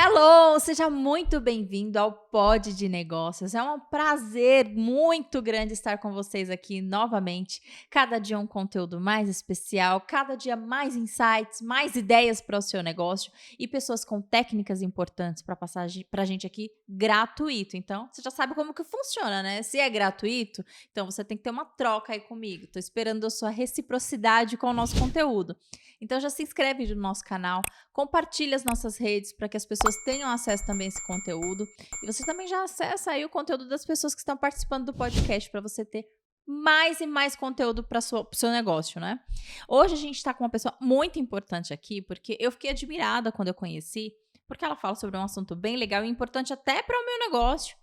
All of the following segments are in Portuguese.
Hello, seja muito bem-vindo ao Pod de Negócios. É um prazer muito grande estar com vocês aqui novamente. Cada dia um conteúdo mais especial, cada dia mais insights, mais ideias para o seu negócio e pessoas com técnicas importantes para passar para a gente aqui gratuito. Então, você já sabe como que funciona, né? Se é gratuito, então você tem que ter uma troca aí comigo. Estou esperando a sua reciprocidade com o nosso conteúdo. Então, já se inscreve no nosso canal. Compartilhe as nossas redes para que as pessoas tenham acesso também a esse conteúdo. E você também já acessa aí o conteúdo das pessoas que estão participando do podcast para você ter mais e mais conteúdo para o seu negócio, né? Hoje a gente está com uma pessoa muito importante aqui, porque eu fiquei admirada quando eu conheci, porque ela fala sobre um assunto bem legal e importante até para o meu negócio.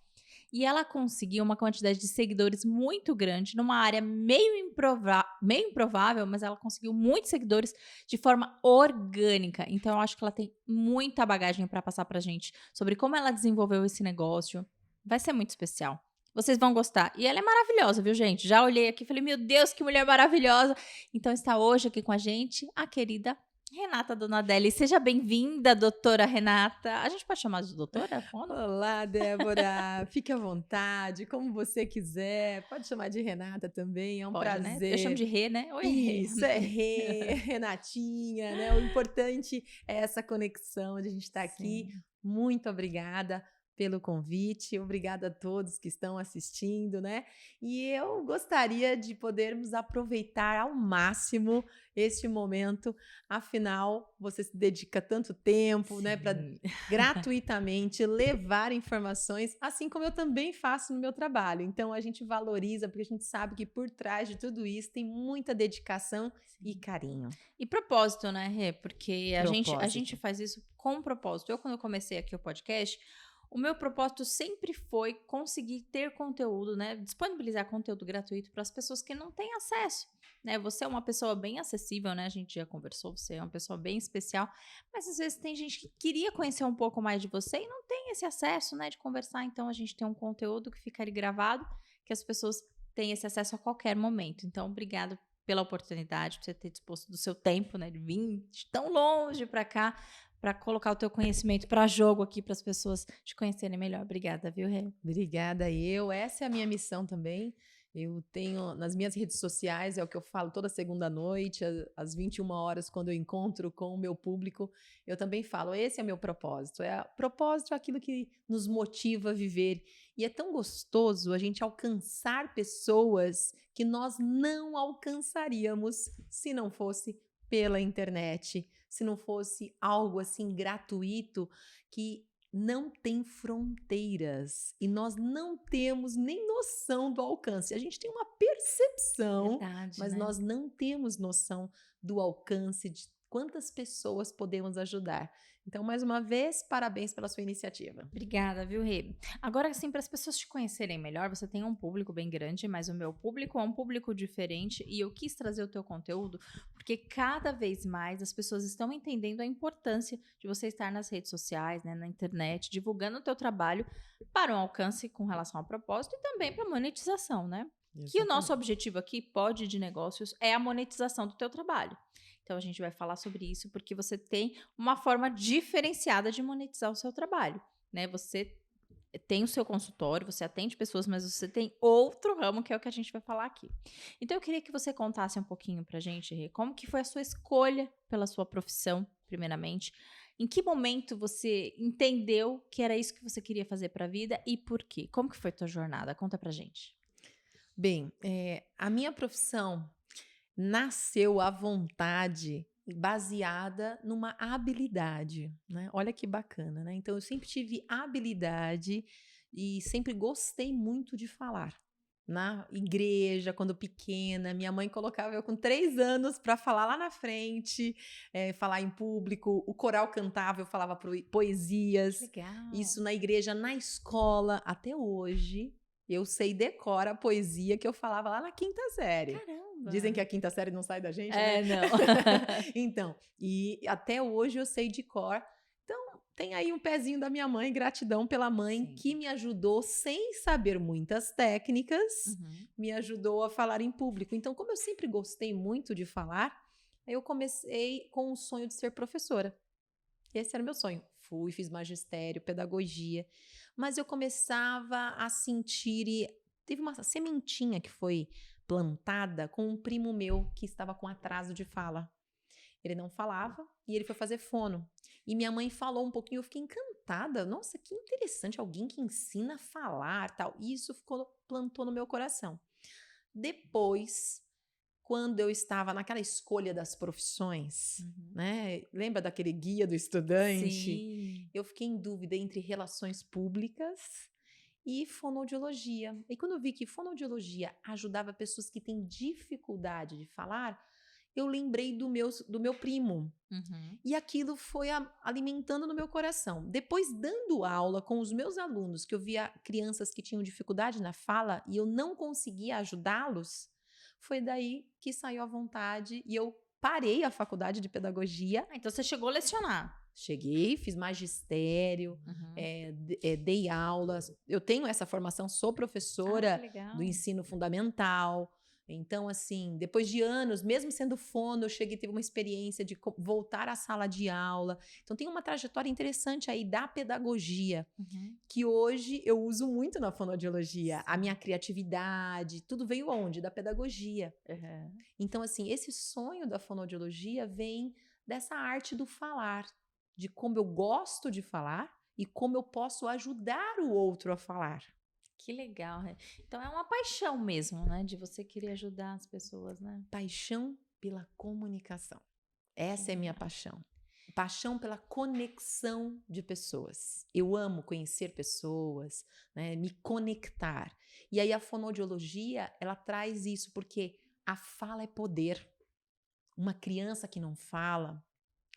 E ela conseguiu uma quantidade de seguidores muito grande, numa área meio improvável, mas ela conseguiu muitos seguidores de forma orgânica. Então, eu acho que ela tem muita bagagem para passar pra gente sobre como ela desenvolveu esse negócio. Vai ser muito especial. Vocês vão gostar. E ela é maravilhosa, viu, gente? Já olhei aqui e falei, meu Deus, que mulher maravilhosa. Então, está hoje aqui com a gente a querida Renata Donadelli. Seja bem-vinda, doutora Renata. A gente pode chamar de doutora? Olá, Débora. Fique à vontade, como você quiser. Pode chamar de Renata também, é um Pode, né? Eu chamo de prazer. Rê, né? Oi, Rê. Isso, é Rê, Renatinha, né? O importante é essa conexão de a gente estar aqui. Sim. Muito obrigada pelo convite, obrigada a todos que estão assistindo, né? E eu gostaria de podermos aproveitar ao máximo este momento, afinal, você se dedica tanto tempo, né, para Sim. gratuitamente levar informações, assim como eu também faço no meu trabalho. Então a gente valoriza, porque a gente sabe que por trás de tudo isso tem muita dedicação e Sim. carinho. E propósito, né, Rê? Porque a gente Propósito. faz isso com propósito. Eu, quando eu comecei aqui o podcast, o meu propósito sempre foi conseguir ter conteúdo, né? Disponibilizar conteúdo gratuito para as pessoas que não têm acesso. Né? Você é uma pessoa bem acessível, né? A gente já conversou, você é uma pessoa bem especial, mas às vezes tem gente que queria conhecer um pouco mais de você e não tem esse acesso, né, de conversar. Então a gente tem um conteúdo que fica ali gravado, que as pessoas têm esse acesso a qualquer momento. Então, obrigada pela oportunidade, por você ter disposto do seu tempo, né, de vir de tão longe para cá, para colocar o teu conhecimento para jogo aqui para as pessoas te conhecerem melhor. Obrigada, viu, Rê? Obrigada eu. Essa é a minha missão também. Eu tenho nas minhas redes sociais, é o que eu falo toda segunda noite, às 21 horas, quando eu encontro com o meu público, eu também falo, esse é meu propósito. Propósito é aquilo que nos motiva a viver. E é tão gostoso a gente alcançar pessoas que nós não alcançaríamos se não fosse pela internet, se não fosse algo assim gratuito que não tem fronteiras e nós não temos nem noção do alcance. A gente tem uma percepção, Verdade, mas né? nós não temos noção do alcance de quantas pessoas podemos ajudar. Então, mais uma vez, parabéns pela sua iniciativa. Obrigada, viu, Rê? Agora, assim, para as pessoas te conhecerem melhor, você tem um público bem grande, mas o meu público é um público diferente e eu quis trazer o teu conteúdo porque cada vez mais as pessoas estão entendendo a importância de você estar nas redes sociais, né, na internet, divulgando o teu trabalho para um alcance com relação ao propósito e também para monetização, né? Que o nosso Exatamente. objetivo aqui, Pod de Negócios, é a monetização do teu trabalho. Então, a gente vai falar sobre isso porque você tem uma forma diferenciada de monetizar o seu trabalho, né? Você tem o seu consultório, você atende pessoas, mas você tem outro ramo que é o que a gente vai falar aqui. Então eu queria que você contasse um pouquinho pra gente, Rê, como que foi a sua escolha pela sua profissão, primeiramente. Em que momento você entendeu que era isso que você queria fazer pra vida e por quê? Como que foi a tua jornada? Conta pra gente. Bem, a minha profissão nasceu à vontade, baseada numa habilidade, né. Olha que bacana, né. Então eu sempre tive habilidade e sempre gostei muito de falar. Na igreja, quando pequena, minha mãe colocava eu com 3 anos para falar lá na frente, falar em público, o coral cantava, eu falava Que poesias, legal. isso na igreja, na escola, até hoje, eu sei decora a poesia que eu falava lá na quinta série. Dizem que Caramba. a quinta série não sai da gente, né. É, não. Então, e até hoje eu sei de cor. Então, tem aí um pezinho da minha mãe, gratidão pela mãe Sim. que me ajudou sem saber muitas técnicas, Uhum. me ajudou a falar em público. Então, como eu sempre gostei muito de falar, eu comecei com o sonho de ser professora. Esse era o meu sonho. Fui, fiz magistério, pedagogia, mas eu começava a sentir e teve uma sementinha que foi plantada com um primo meu que estava com atraso de fala. Ele não falava e ele foi fazer fono. E minha mãe falou um pouquinho, eu fiquei encantada. Nossa, que interessante, alguém que ensina a falar, tal. E isso plantou no meu coração. Depois, quando eu estava naquela escolha das profissões, né? Lembra daquele guia do estudante? Sim. Eu fiquei em dúvida entre relações públicas e fonoaudiologia. E quando eu vi que fonoaudiologia ajudava pessoas que têm dificuldade de falar, eu lembrei do meu primo. E aquilo foi alimentando no meu coração. Depois, dando aula com os meus alunos, que eu via crianças que tinham dificuldade na fala e eu não conseguia ajudá-los, foi daí que saiu a vontade e eu parei a faculdade de pedagogia. Então você chegou a lecionar. Cheguei, fiz magistério, dei aulas. Eu tenho essa formação, sou professora do ensino fundamental. Então, assim, depois de anos, mesmo sendo fono, eu tive uma experiência de voltar à sala de aula. Então, tem uma trajetória interessante aí da pedagogia, que hoje eu uso muito na fonoaudiologia. A minha criatividade, tudo veio onde? Da pedagogia. Então, assim, esse sonho da fonoaudiologia vem dessa arte do falar, de como eu gosto de falar e como eu posso ajudar o outro a falar. Que legal, né? Então é uma paixão mesmo, né? De você querer ajudar as pessoas, né? Paixão pela comunicação. Essa é a minha paixão. Paixão pela conexão de pessoas. Eu amo conhecer pessoas, né? Me conectar. E aí a fonoaudiologia, ela traz isso, porque a fala é poder. Uma criança que não fala,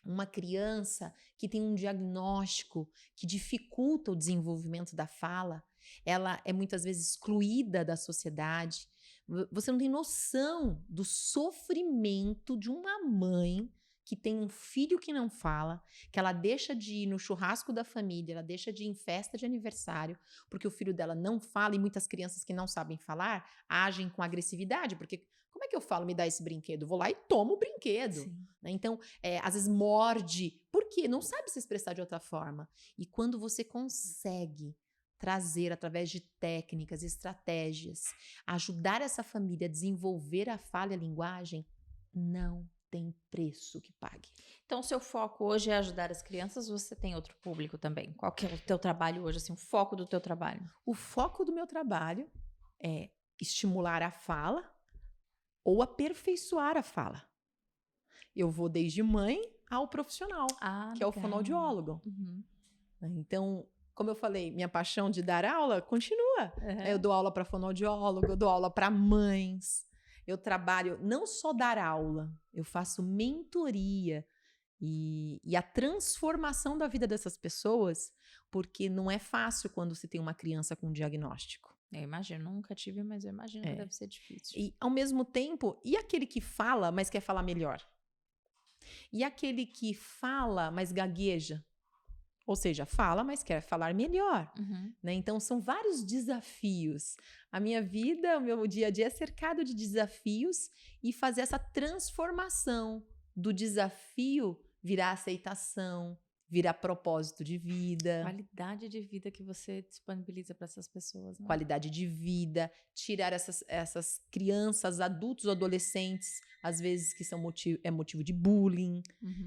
uma criança que tem um diagnóstico que dificulta o desenvolvimento da fala, ela é muitas vezes excluída da sociedade. Você não tem noção do sofrimento de uma mãe que tem um filho que não fala, que ela deixa de ir no churrasco da família, ela deixa de ir em festa de aniversário, porque o filho dela não fala, e muitas crianças que não sabem falar agem com agressividade, porque como é que eu falo, me dá esse brinquedo? Vou lá e tomo o brinquedo. Né? Então, às vezes morde. Por quê? Não sabe se expressar de outra forma. E quando você consegue trazer, através de técnicas, estratégias, ajudar essa família a desenvolver a fala e a linguagem, não tem preço que pague. Então, o seu foco hoje é ajudar as crianças ou você tem outro público também? Qual que é o teu trabalho hoje, assim, o foco do teu trabalho? O foco do meu trabalho é estimular a fala ou aperfeiçoar a fala. Eu vou desde mãe ao profissional, que é o fonoaudiólogo. Então, como eu falei, minha paixão de dar aula continua. Eu dou aula para fonoaudiólogo, eu dou aula para mães. Eu trabalho não só dar aula, eu faço mentoria e a transformação da vida dessas pessoas, porque não é fácil quando se tem uma criança com diagnóstico. Eu imagino, nunca tive, mas eu imagino que deve ser difícil. E, ao mesmo tempo, e aquele que fala, mas quer falar melhor? E aquele que fala, mas gagueja? Ou seja, fala, mas quer falar melhor. Né? Então, são vários desafios. A minha vida, o meu dia a dia é cercado de desafios e fazer essa transformação do desafio virar aceitação, virar propósito de vida. Qualidade de vida que você disponibiliza para essas pessoas. Né? Qualidade de vida, tirar essas crianças, adultos ou adolescentes, às vezes que são motivo de bullying.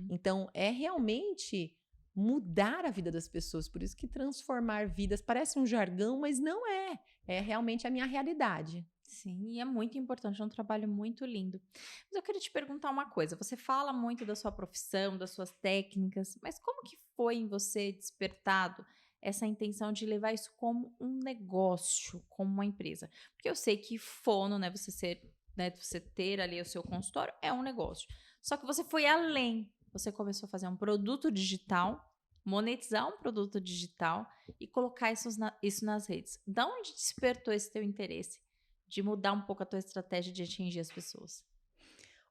Então, é realmente mudar a vida das pessoas. Por isso que transformar vidas parece um jargão, mas não é. É realmente a minha realidade. Sim, e é muito importante, é um trabalho muito lindo. Mas eu queria te perguntar uma coisa. Você fala muito da sua profissão, das suas técnicas, mas como que foi em você despertado essa intenção de levar isso como um negócio, como uma empresa? Porque eu sei que fono, né, você ter ali o seu consultório é um negócio. Só que você foi além. Você começou a fazer um produto digital, monetizar um produto digital e colocar isso nas redes. Da onde despertou esse teu interesse de mudar um pouco a tua estratégia de atingir as pessoas?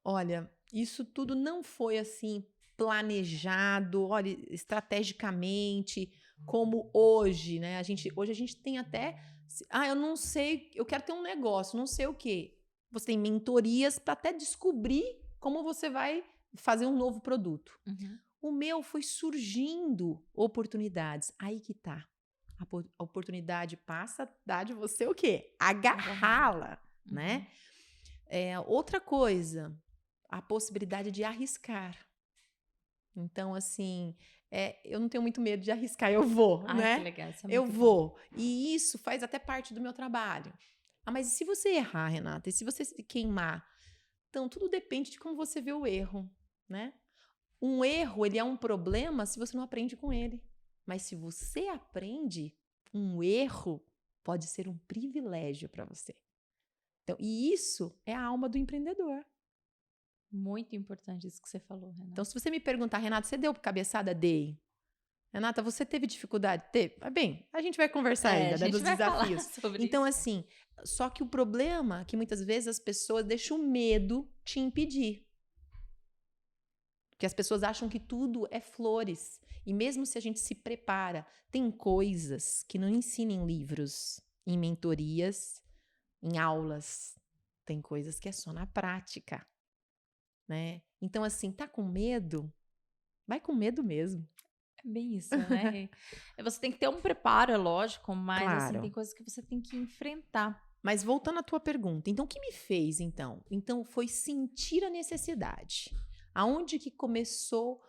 Olha, isso tudo não foi assim planejado, olha, estrategicamente, como hoje, né? Hoje a gente tem até, eu não sei, eu quero ter um negócio, não sei o quê. Você tem mentorias para até descobrir como você vai fazer um novo produto. O meu foi surgindo oportunidades. Aí que tá. A oportunidade passa a dar de você o quê? Agarrá-la, né? Outra coisa, a possibilidade de arriscar. Então, assim, eu não tenho muito medo de arriscar, eu vou, Ai, né? que legal, isso é Eu muito bom. vou. E isso faz até parte do meu trabalho. Ah, mas e se você errar, Renata? E se você se queimar? Então, tudo depende de como você vê o erro, né? Um erro, ele é um problema se você não aprende com ele. Mas se você aprende, um erro pode ser um privilégio para você. Então, e isso é a alma do empreendedor. Muito importante isso que você falou, Renata. Então, se você me perguntar, Renata, você deu cabeçada? Dei. Renata, você teve dificuldade? Teve. Mas bem, a gente vai conversar ainda, né, dos desafios. Sobre Então, isso. assim, só que o problema é que muitas vezes as pessoas deixam o medo te impedir. Porque as pessoas acham que tudo é flores. E mesmo se a gente se prepara, tem coisas que não ensinam em livros, em mentorias, em aulas. Tem coisas que é só na prática, né? Então, assim, tá com medo? Vai com medo mesmo. É bem isso, né? Você tem que ter um preparo, é lógico, mas assim, Claro. tem coisas que você tem que enfrentar. Mas voltando à tua pergunta, então o que me fez, então? Então foi sentir a necessidade. Aonde que começou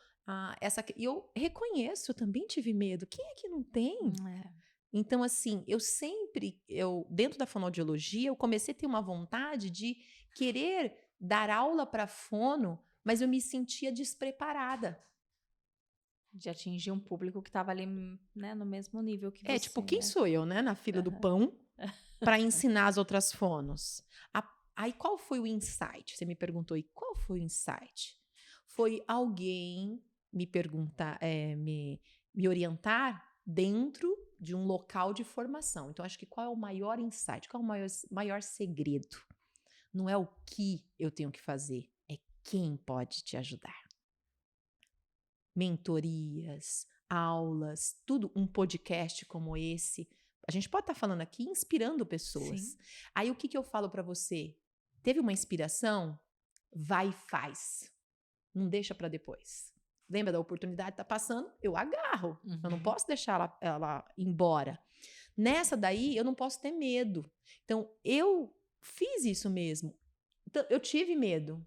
essa... E eu reconheço, eu também tive medo. Quem é que não tem? Então, assim, dentro da fonoaudiologia, eu comecei a ter uma vontade de querer dar aula para fono, mas eu me sentia despreparada. De atingir um público que estava ali, né, no mesmo nível que você. Tipo, quem né? sou eu, né, na fila do pão para ensinar as outras fonos? Aí, qual foi o insight? Você me perguntou, e qual foi o insight? Foi alguém me perguntar, me orientar dentro de um local de formação. Então, acho que qual é o maior insight? Qual é o maior segredo? Não é o que eu tenho que fazer, é quem pode te ajudar. Mentorias, aulas, tudo, um podcast como esse. A gente pode estar falando aqui inspirando pessoas. Sim. Aí o que eu falo para você? Teve uma inspiração? Vai e faz. Não deixa para depois. Lembra da oportunidade? Tá passando, eu agarro. Eu não posso deixar ela embora. Nessa daí, eu não posso ter medo. Então, eu fiz isso mesmo. Então, eu tive medo.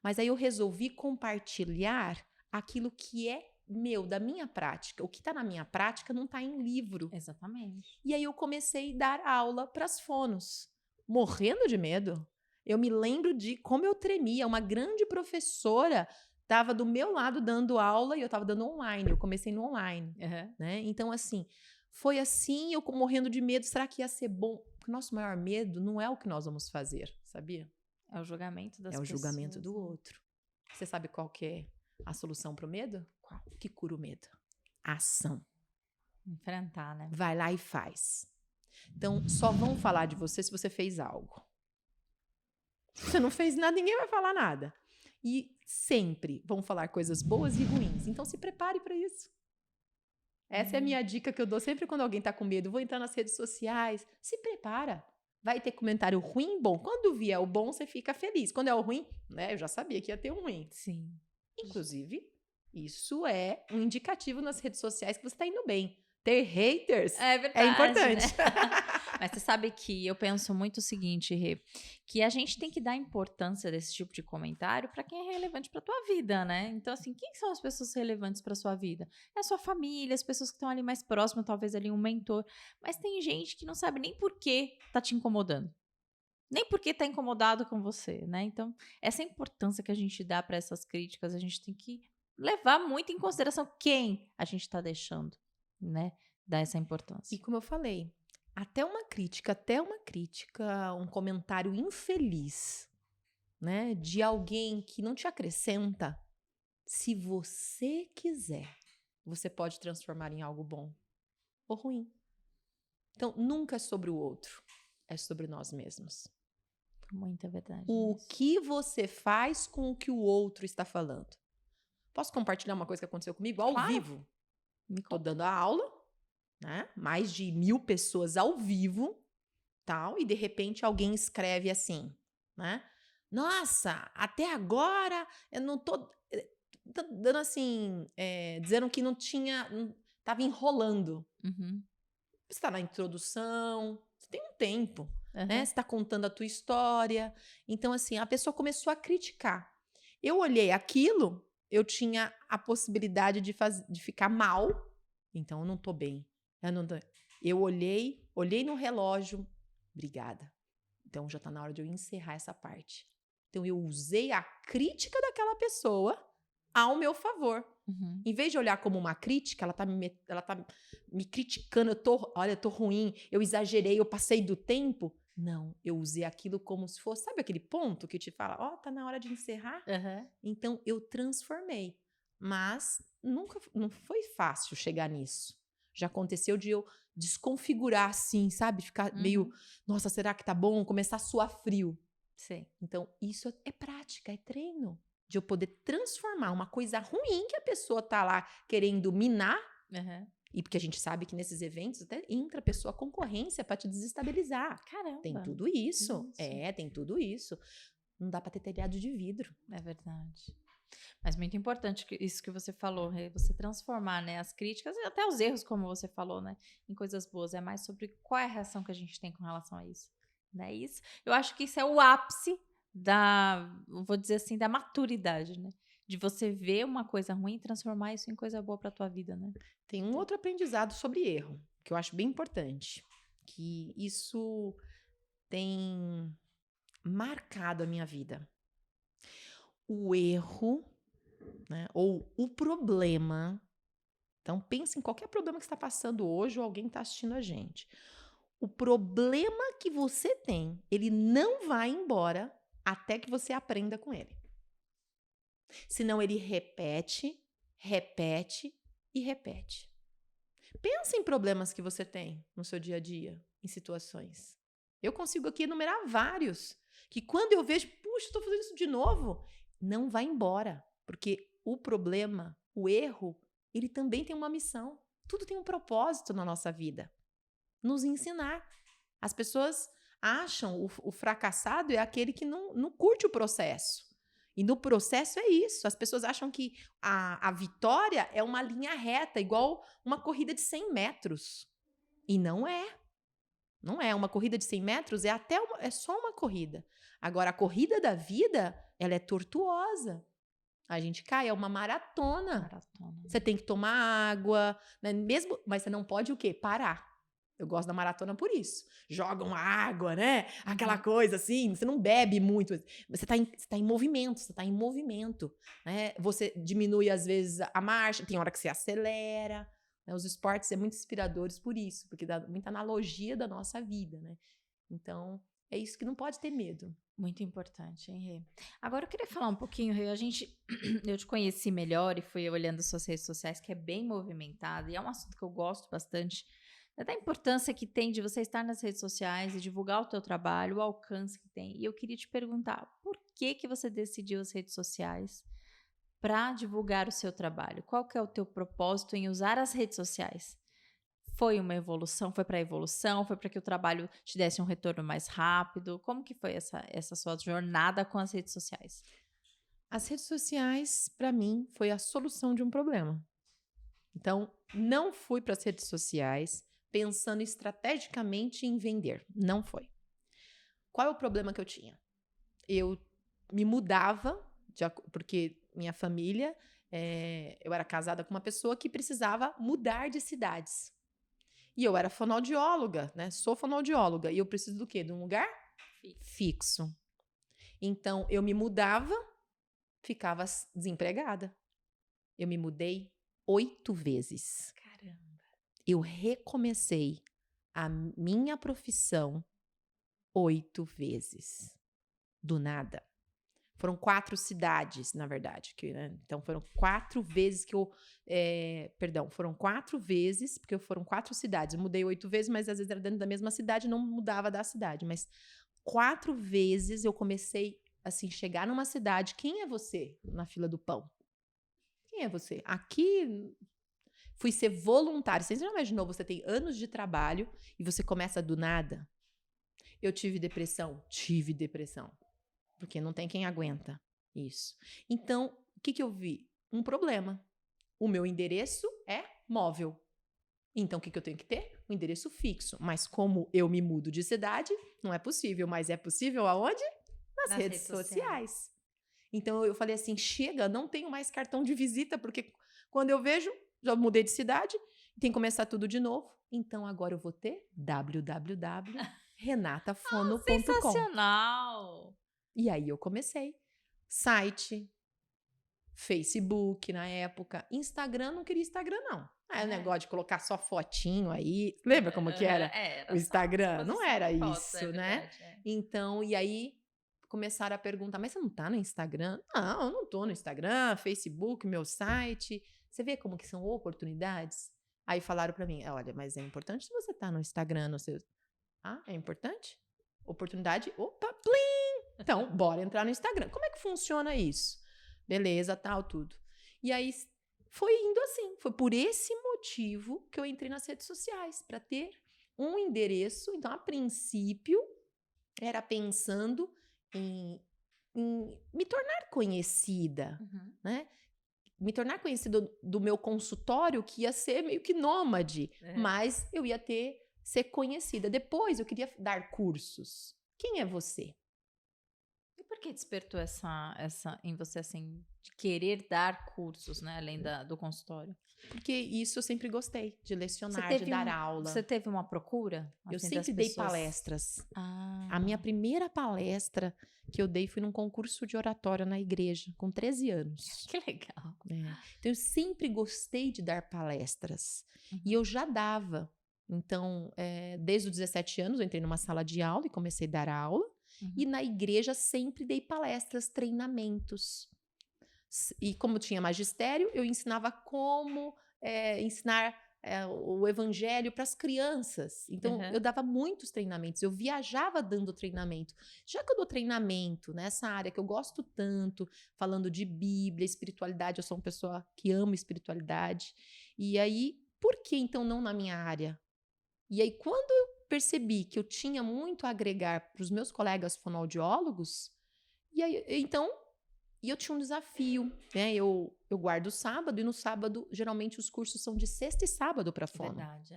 Mas aí eu resolvi compartilhar aquilo que é meu, da minha prática. O que está na minha prática não está em livro. Exatamente. E aí eu comecei a dar aula para as fonos, morrendo de medo. Eu me lembro de como eu tremia. Uma grande professora estava do meu lado dando aula e eu estava dando online. Eu comecei no online. Né? Então, assim, foi assim, eu morrendo de medo. Será que ia ser bom? Porque o nosso maior medo não é o que nós vamos fazer, sabia? É o julgamento das pessoas. É o julgamento do outro. Você sabe qual que é a solução para o medo? Qual? O que cura o medo? A ação. Enfrentar, né? Vai lá e faz. Então, só vão falar de você se você fez algo. Se você não fez nada, ninguém vai falar nada. E sempre vão falar coisas boas e ruins. Então, se prepare para isso. Essa é a minha dica que eu dou sempre quando alguém está com medo. Vou entrar nas redes sociais. Se prepara. Vai ter comentário ruim, bom. Quando vier o bom, você fica feliz. Quando é o ruim, né? Eu já sabia que ia ter um ruim. Sim. Inclusive, isso é um indicativo nas redes sociais que você está indo bem. Ter haters é importante. Né? Mas você sabe que eu penso muito o seguinte, Rê, que a gente tem que dar importância desse tipo de comentário para quem é relevante para tua vida, né? Então, assim, quem são as pessoas relevantes para sua vida? É a sua família, as pessoas que estão ali mais próximas, talvez ali um mentor. Mas tem gente que não sabe nem por que tá te incomodando. Nem porque tá incomodado com você, né? Então, essa importância que a gente dá para essas críticas, a gente tem que levar muito em consideração quem a gente tá deixando, né? Dar essa importância. E como eu falei, até uma crítica, um comentário infeliz, né? De alguém que não te acrescenta, se você quiser, você pode transformar em algo bom ou ruim. Então, nunca é sobre o outro, é sobre nós mesmos. Muita verdade. O que você faz com o que o outro está falando? Posso compartilhar uma coisa que aconteceu comigo ao vivo? Estou dando a aula, né? Mais de 1000 pessoas ao vivo, tal, e de repente alguém escreve assim, né? Nossa, até agora eu não tô... dando assim, dizendo que tava enrolando. Uhum. Você está na introdução, você tem um tempo, né? Você Aham. está contando a tua história. Então, assim, a pessoa começou a criticar. Eu olhei aquilo, eu tinha a possibilidade de ficar mal. Então, eu não tô bem. Eu olhei no relógio. Obrigada. Então, já tá na hora de eu encerrar essa parte. Então, eu usei a crítica daquela pessoa ao meu favor. Uhum. Em vez de olhar como uma crítica, ela tá me criticando, olha, eu tô ruim, eu exagerei, eu passei do tempo. Não, eu usei aquilo como se fosse, sabe aquele ponto que te fala, ó, tá na hora de encerrar? Aham. Então, eu transformei. Mas não foi fácil chegar nisso. Já aconteceu de eu desconfigurar assim, sabe? Ficar meio, Uhum. nossa, será que tá bom? Começar a suar frio. Sei. Então, isso é prática, é treino. De eu poder transformar uma coisa ruim que a pessoa tá lá querendo minar, Aham. e porque a gente sabe que nesses eventos até entra a pessoa concorrência para te desestabilizar. Tem Caramba. tudo isso. Isso. Tem tudo isso. Não dá para ter telhado de vidro. É verdade. Mas muito importante isso que você falou, você transformar, né, as críticas e até os erros, como você falou, né, em coisas boas. É mais sobre qual é a reação que a gente tem com relação a isso, né? Isso, eu acho que isso é o ápice vou dizer assim, da maturidade, né? De você ver uma coisa ruim e transformar isso em coisa boa para tua vida, né? Tem um outro aprendizado sobre erro, que eu acho bem importante, que isso tem marcado a minha vida. O erro, né, ou o problema. Então, pense em qualquer problema que você está passando hoje ou alguém está assistindo a gente. O problema que você tem, ele não vai embora até que você aprenda com ele. Senão ele repete, repete e repete. Pensa em problemas que você tem no seu dia a dia, em situações. Eu consigo aqui enumerar vários, que quando eu vejo, puxa, estou fazendo isso de novo, não vai embora, porque o problema, o erro, ele também tem uma missão. Tudo tem um propósito na nossa vida. Nos ensinar. As pessoas acham o fracassado é aquele que não curte o processo. E no processo é isso. As pessoas acham que a vitória é uma linha reta, igual uma corrida de 100 metros. E não é. Não é. Uma corrida de 100 metros é só uma corrida. Agora, a corrida da vida, ela é tortuosa. A gente cai, é uma maratona. Maratona. Você tem que tomar água, né? Mas você não pode o quê? Parar. Eu gosto da maratona por isso. Jogam água, né? Aquela coisa assim, você não bebe muito. Você tá em movimento, você tá em movimento. Né? Você diminui, às vezes, a marcha, tem hora que você acelera. Né? Os esportes são muito inspiradores por isso, porque dá muita analogia da nossa vida, né? Então, é isso que não pode ter medo. Muito importante, hein, Rê? Agora eu queria falar um pouquinho, Rê, eu te conheci melhor e fui olhando suas redes sociais, que é bem movimentada, e é um assunto que eu gosto bastante, da importância que tem de você estar nas redes sociais e divulgar o teu trabalho, o alcance que tem. E eu queria te perguntar, por que você decidiu as redes sociais para divulgar o seu trabalho? Qual que é o teu propósito em usar as redes sociais? Foi uma evolução? Foi para evolução? Foi para que o trabalho te desse um retorno mais rápido? Como que foi essa sua jornada com as redes sociais? As redes sociais, para mim, foi a solução de um problema. Então, não fui para as redes sociais pensando estrategicamente em vender. Não foi. Qual é o problema que eu tinha? Eu me mudava, porque minha família, eu era casada com uma pessoa que precisava mudar de cidades. E eu era fonoaudióloga, né? Sou fonoaudióloga. E eu preciso do quê? De um lugar fixo. Então, eu me mudava, ficava desempregada. Eu me mudei 8 vezes. Caramba. Eu recomecei a minha profissão 8 vezes. Do nada. Foram 4 cidades, na verdade. Né? Então, foram 4 vezes que eu... foram 4 vezes, porque foram 4 cidades. Eu mudei 8 vezes, mas às vezes era dentro da mesma cidade, não mudava da cidade. Mas 4 vezes eu comecei, assim, chegar numa cidade. Quem é você na fila do pão? Quem é você? Aqui... Fui ser voluntária. Você já imaginou, você tem anos de trabalho e você começa do nada? Eu tive depressão? Tive depressão. Porque não tem quem aguenta isso. Então, o que eu vi? um problema. O meu endereço é móvel. Então, o que eu tenho que ter? Um endereço fixo. Mas como eu me mudo de cidade, não é possível. Mas é possível aonde? Nas redes sociais. Então, eu falei assim, chega, não tenho mais cartão de visita, porque quando eu vejo, já mudei de cidade, tem que começar tudo de novo. Então, agora eu vou ter www.renatafono.com. Sensacional! E aí eu comecei. Site, Facebook na época, Instagram, não queria Instagram não. Aí o negócio de colocar só fotinho aí, lembra como que era? O Instagram? Não era isso, né? Verdade, Então, e aí começaram a perguntar, mas você não tá no Instagram? Não, eu não tô no Instagram, Facebook, meu site. Você vê como que são oportunidades? Aí falaram pra mim, olha, mas é importante se você tá no Instagram, no seu... Ah, é importante? Oportunidade, opa, plim! Então, bora entrar no Instagram. Como é que funciona isso? Beleza, tal, tudo. E aí foi indo assim. Foi por esse motivo que eu entrei nas redes sociais, para ter um endereço. Então, a princípio, era pensando em me tornar conhecida, né? Me tornar conhecida do meu consultório, que ia ser meio que nômade, mas eu ia ser conhecida. Depois, eu queria dar cursos. Quem é você? E por que despertou essa em você, assim, de querer dar cursos, né, além do consultório? Porque isso eu sempre gostei, de lecionar, de dar aula. Você teve uma procura? Eu Assim, sempre dei palestras. A minha primeira palestra que eu dei foi num concurso de oratória na igreja, com 13 anos. Que legal. Então, eu sempre gostei de dar palestras. E eu já dava. Então, desde os 17 anos, eu entrei numa sala de aula e comecei a dar aula. E na igreja sempre dei palestras, treinamentos. E como tinha magistério, eu ensinava como ensinar o evangelho para as crianças. Então, eu dava muitos treinamentos, eu viajava dando treinamento. Já que eu dou treinamento nessa área que eu gosto tanto, falando de Bíblia, espiritualidade, eu sou uma pessoa que ama espiritualidade. E aí, por que então não na minha área? E aí, quando eu percebi que eu tinha muito a agregar para os meus colegas fonoaudiólogos, e aí, então, eu tinha um desafio, né? Eu guardo o sábado, e no sábado, geralmente, os cursos são de sexta e sábado para fono. Verdade,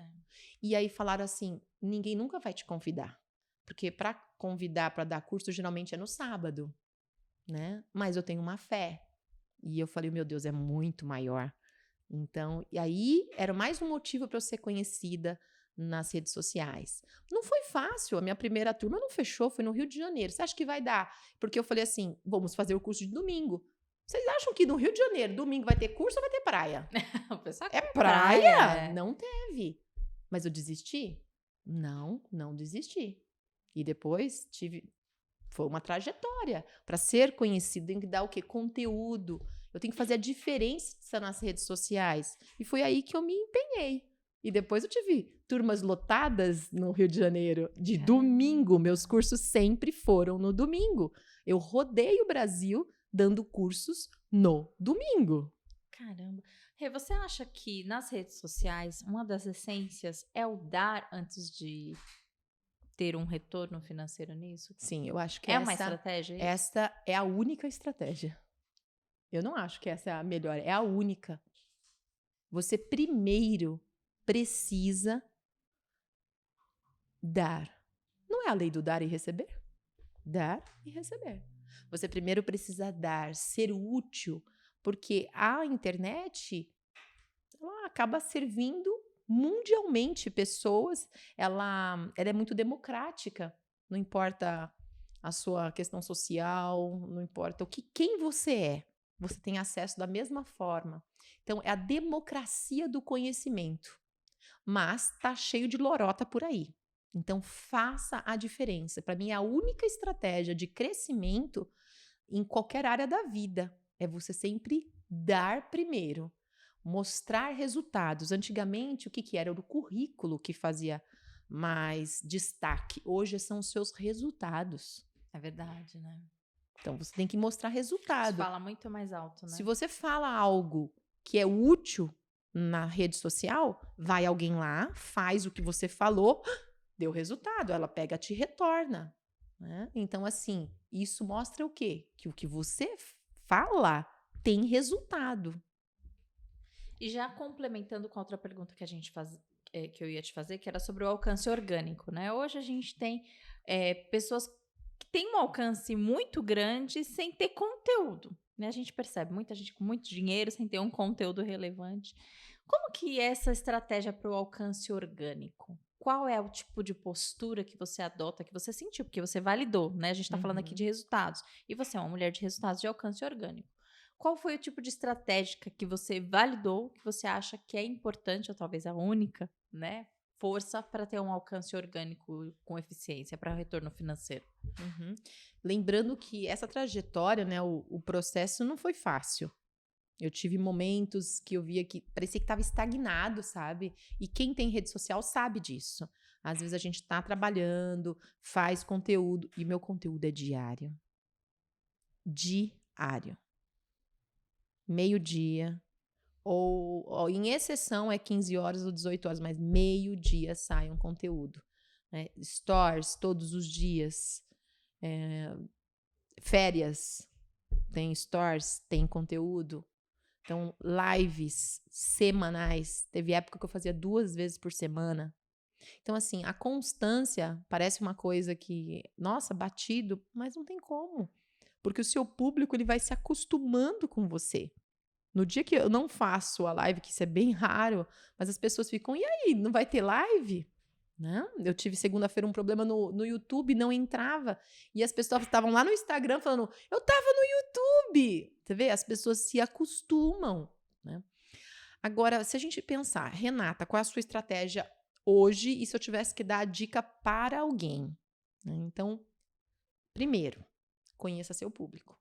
E aí falaram assim, ninguém nunca vai te convidar, porque para convidar para dar curso, geralmente é no sábado, né? Mas eu tenho uma fé. E eu falei, meu Deus, é muito maior. Então, e aí era mais um motivo para eu ser conhecida nas redes sociais. Não foi fácil, a minha primeira turma não fechou, foi no Rio de Janeiro. Você acha que vai dar? Porque eu falei assim, vamos fazer o curso de domingo. Vocês acham que no Rio de Janeiro, domingo vai ter curso ou vai ter praia? O pessoal é praia? Não teve. Mas eu desisti? Não desisti. E depois foi uma trajetória. Para ser conhecido, tem que dar o quê? Conteúdo. Eu tenho que fazer a diferença nas redes sociais. E foi aí que eu me empenhei. E depois eu tive turmas lotadas no Rio de Janeiro. De domingo, meus cursos sempre foram no domingo. Eu rodei o Brasil dando cursos no domingo. Caramba. Rê, você acha que nas redes sociais, uma das essências é o dar antes de ter um retorno financeiro nisso? Sim, eu acho que uma estratégia? Esta é a única estratégia. Eu não acho que essa é a melhor, é a única. Você primeiro precisa dar. Não é a lei do dar e receber? Dar e receber. Você primeiro precisa dar, ser útil, porque a internet ela acaba servindo mundialmente pessoas, ela é muito democrática, não importa a sua questão social, não importa quem você é, você tem acesso da mesma forma. Então, é a democracia do conhecimento. Mas tá cheio de lorota por aí. Então, faça a diferença. Para mim, a única estratégia de crescimento em qualquer área da vida é você sempre dar primeiro, mostrar resultados. Antigamente, o que era? Era o currículo que fazia mais destaque. Hoje são os seus resultados. É verdade, né? Então, você tem que mostrar resultado. Você fala muito mais alto, né? Se você fala algo que é útil na rede social, vai alguém lá, faz o que você falou, deu resultado, ela pega, te retorna. Né? Então, assim, isso mostra o quê? Que o que você fala tem resultado. E já complementando com a outra pergunta que a gente que eu ia te fazer, que era sobre o alcance orgânico, né? Hoje a gente tem pessoas que têm um alcance muito grande sem ter conteúdo, né? A gente percebe muita gente com muito dinheiro sem ter um conteúdo relevante. Como que é essa estratégia para o alcance orgânico? Qual é o tipo de postura que você adota, que você sentiu? Porque você validou, né? A gente está falando aqui de resultados. E você é uma mulher de resultados de alcance orgânico. Qual foi o tipo de estratégia que você validou, que você acha que é importante, ou talvez a única, né, força para ter um alcance orgânico com eficiência, para retorno financeiro? Uhum. Lembrando que essa trajetória, né, o processo não foi fácil. Eu tive momentos que eu via que parecia que estava estagnado, sabe? E quem tem rede social sabe disso. Às vezes a gente tá trabalhando, faz conteúdo, e meu conteúdo é diário. Diário. Meio-dia, ou em exceção é 15 horas ou 18 horas, mas meio-dia sai um conteúdo. Né? Stories todos os dias. Férias, tem stories, tem conteúdo. Então, lives semanais. Teve época que eu fazia 2 vezes por semana. Então, assim, a constância parece uma coisa que, nossa, batido, mas não tem como. Porque o seu público ele vai se acostumando com você. No dia que eu não faço a live, que isso é bem raro, mas as pessoas ficam, e aí, não vai ter live? Né? Eu tive segunda-feira um problema no YouTube, não entrava. E as pessoas estavam lá no Instagram falando, eu tava no YouTube. Você vê? As pessoas se acostumam. Né? Agora, se a gente pensar, Renata, qual é a sua estratégia hoje? E se eu tivesse que dar a dica para alguém? Né? Então, primeiro, conheça seu público.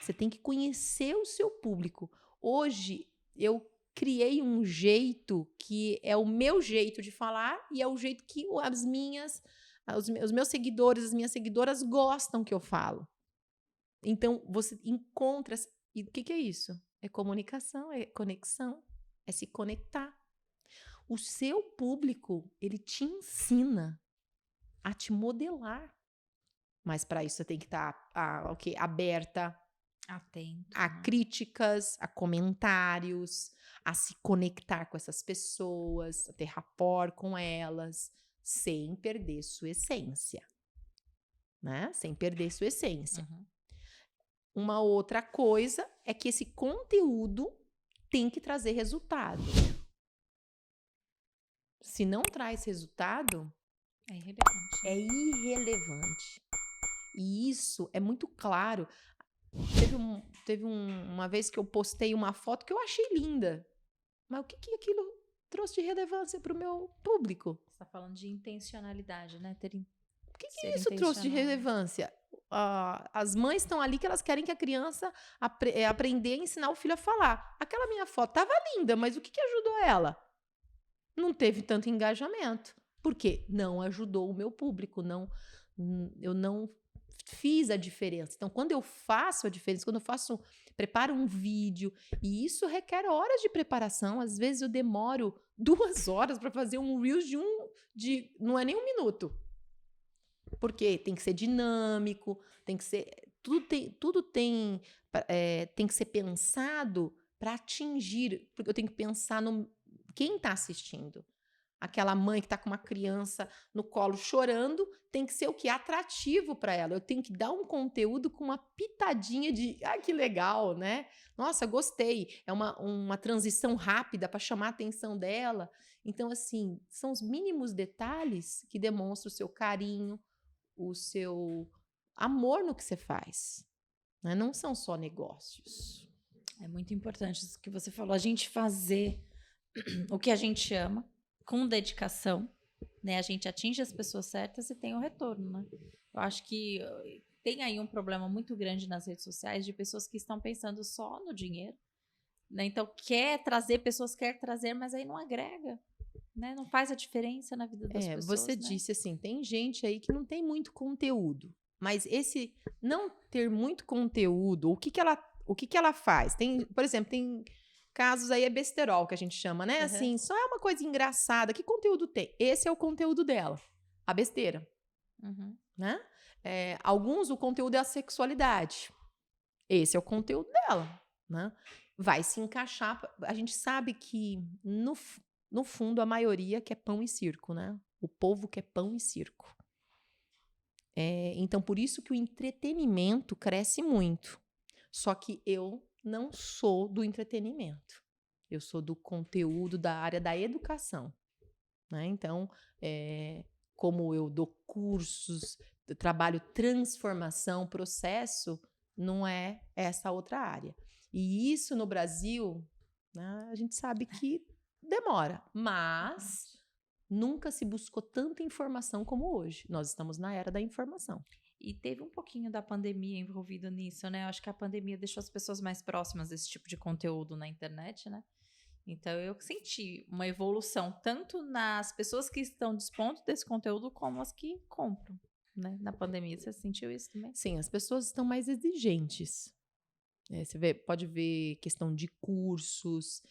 Você tem que conhecer o seu público. Hoje, eu criei um jeito que é o meu jeito de falar e é o jeito que os meus seguidores, as minhas seguidoras gostam que eu falo. Então, você encontra... E o que é isso? É comunicação, é conexão, é se conectar. O seu público, ele te ensina a te modelar. Mas para isso você tem que estar aberta, Atento. a críticas, a comentários, a se conectar com essas pessoas, a ter rapport com elas, sem perder sua essência. Né? Sem perder sua essência. Uhum. Uma outra coisa é que esse conteúdo tem que trazer resultado. Se não traz resultado, é irrelevante. É irrelevante. E isso é muito claro. Teve uma vez que eu postei uma foto que eu achei linda. Mas o que aquilo trouxe de relevância para o meu público? Você está falando de intencionalidade, né? O que isso trouxe de relevância? As mães estão ali que elas querem que a criança aprender a ensinar o filho a falar. Aquela minha foto estava linda, mas o que ajudou ela? Não teve tanto engajamento. Por quê? Não ajudou o meu público. Eu não fiz a diferença. Então, quando eu faço a diferença, quando eu preparo um vídeo, e isso requer horas de preparação, às vezes eu demoro 2 horas para fazer um Reels não é nem 1 minuto. Porque tem que ser dinâmico, tem que ser... Tudo tem que ser pensado para atingir, porque eu tenho que pensar no quem está assistindo. Aquela mãe que está com uma criança no colo chorando, tem que ser o quê? Atrativo para ela. Eu tenho que dar um conteúdo com uma pitadinha de, que legal, né? Nossa, gostei. É uma transição rápida para chamar a atenção dela. Então, assim, são os mínimos detalhes que demonstram o seu carinho, o seu amor no que você faz. Né? Não são só negócios. É muito importante isso que você falou. A gente fazer o que a gente ama, com dedicação, né? A gente atinge as pessoas certas e tem o retorno, né? Eu acho que tem aí um problema muito grande nas redes sociais de pessoas que estão pensando só no dinheiro, né? Então, quer trazer, mas aí não agrega, né? Não faz a diferença na vida das pessoas. Você disse assim, tem gente aí que não tem muito conteúdo, mas esse não ter muito conteúdo, o que que ela faz? Por exemplo, tem casos aí é besterol, que a gente chama, né? Uhum. Assim, só é uma coisa engraçada. Que conteúdo tem? Esse é o conteúdo dela. A besteira. Uhum. Né? Alguns, o conteúdo é a sexualidade. Esse é o conteúdo dela. Né? vai se encaixar. A gente sabe que, no fundo, a maioria quer pão e circo, né? O povo quer pão e circo. Então, por isso que o entretenimento cresce muito. Só que eu não sou do entretenimento. Eu sou do conteúdo da área da educação, né? Então, como eu dou cursos, eu trabalho transformação, processo, não é essa outra área. E isso no Brasil, né, a gente sabe que demora, mas nunca se buscou tanta informação como hoje. Nós estamos na era da informação. E teve um pouquinho da pandemia envolvido nisso, né? Eu acho que a pandemia deixou as pessoas mais próximas desse tipo de conteúdo na internet, né? Então eu senti uma evolução tanto nas pessoas que estão dispondo desse conteúdo como as que compram, né? Na pandemia, você sentiu isso também? Sim, as pessoas estão mais exigentes. Você pode ver questão de cursos,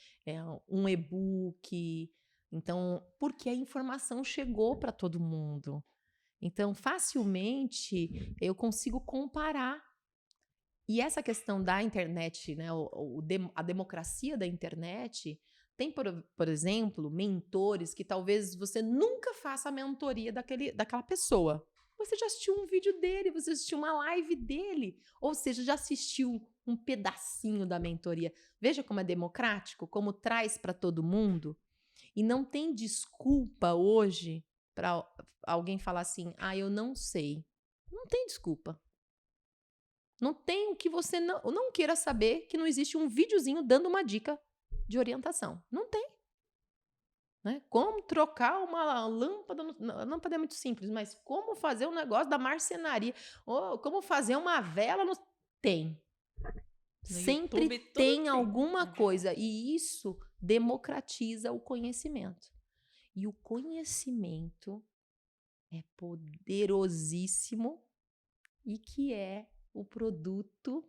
um e-book. Então, porque a informação chegou para todo mundo. Então, facilmente eu consigo comparar. E essa questão da internet, né, a democracia da internet, tem, por exemplo, mentores que talvez você nunca faça a mentoria daquela pessoa. Você já assistiu um vídeo dele, você assistiu uma live dele, ou seja, já assistiu um pedacinho da mentoria. Veja como é democrático, como traz para todo mundo. E não tem desculpa hoje para alguém falar assim, eu não sei. Não tem desculpa. Não tem o que você não queira saber, que não existe um videozinho dando uma dica de orientação. Não tem. Né? Como trocar uma lâmpada. A lâmpada é muito simples, mas como fazer um negócio da marcenaria? Ou como fazer uma vela? Tem. No Sempre YouTube, tem alguma coisa. E isso democratiza o conhecimento. E o conhecimento é poderosíssimo e que é o produto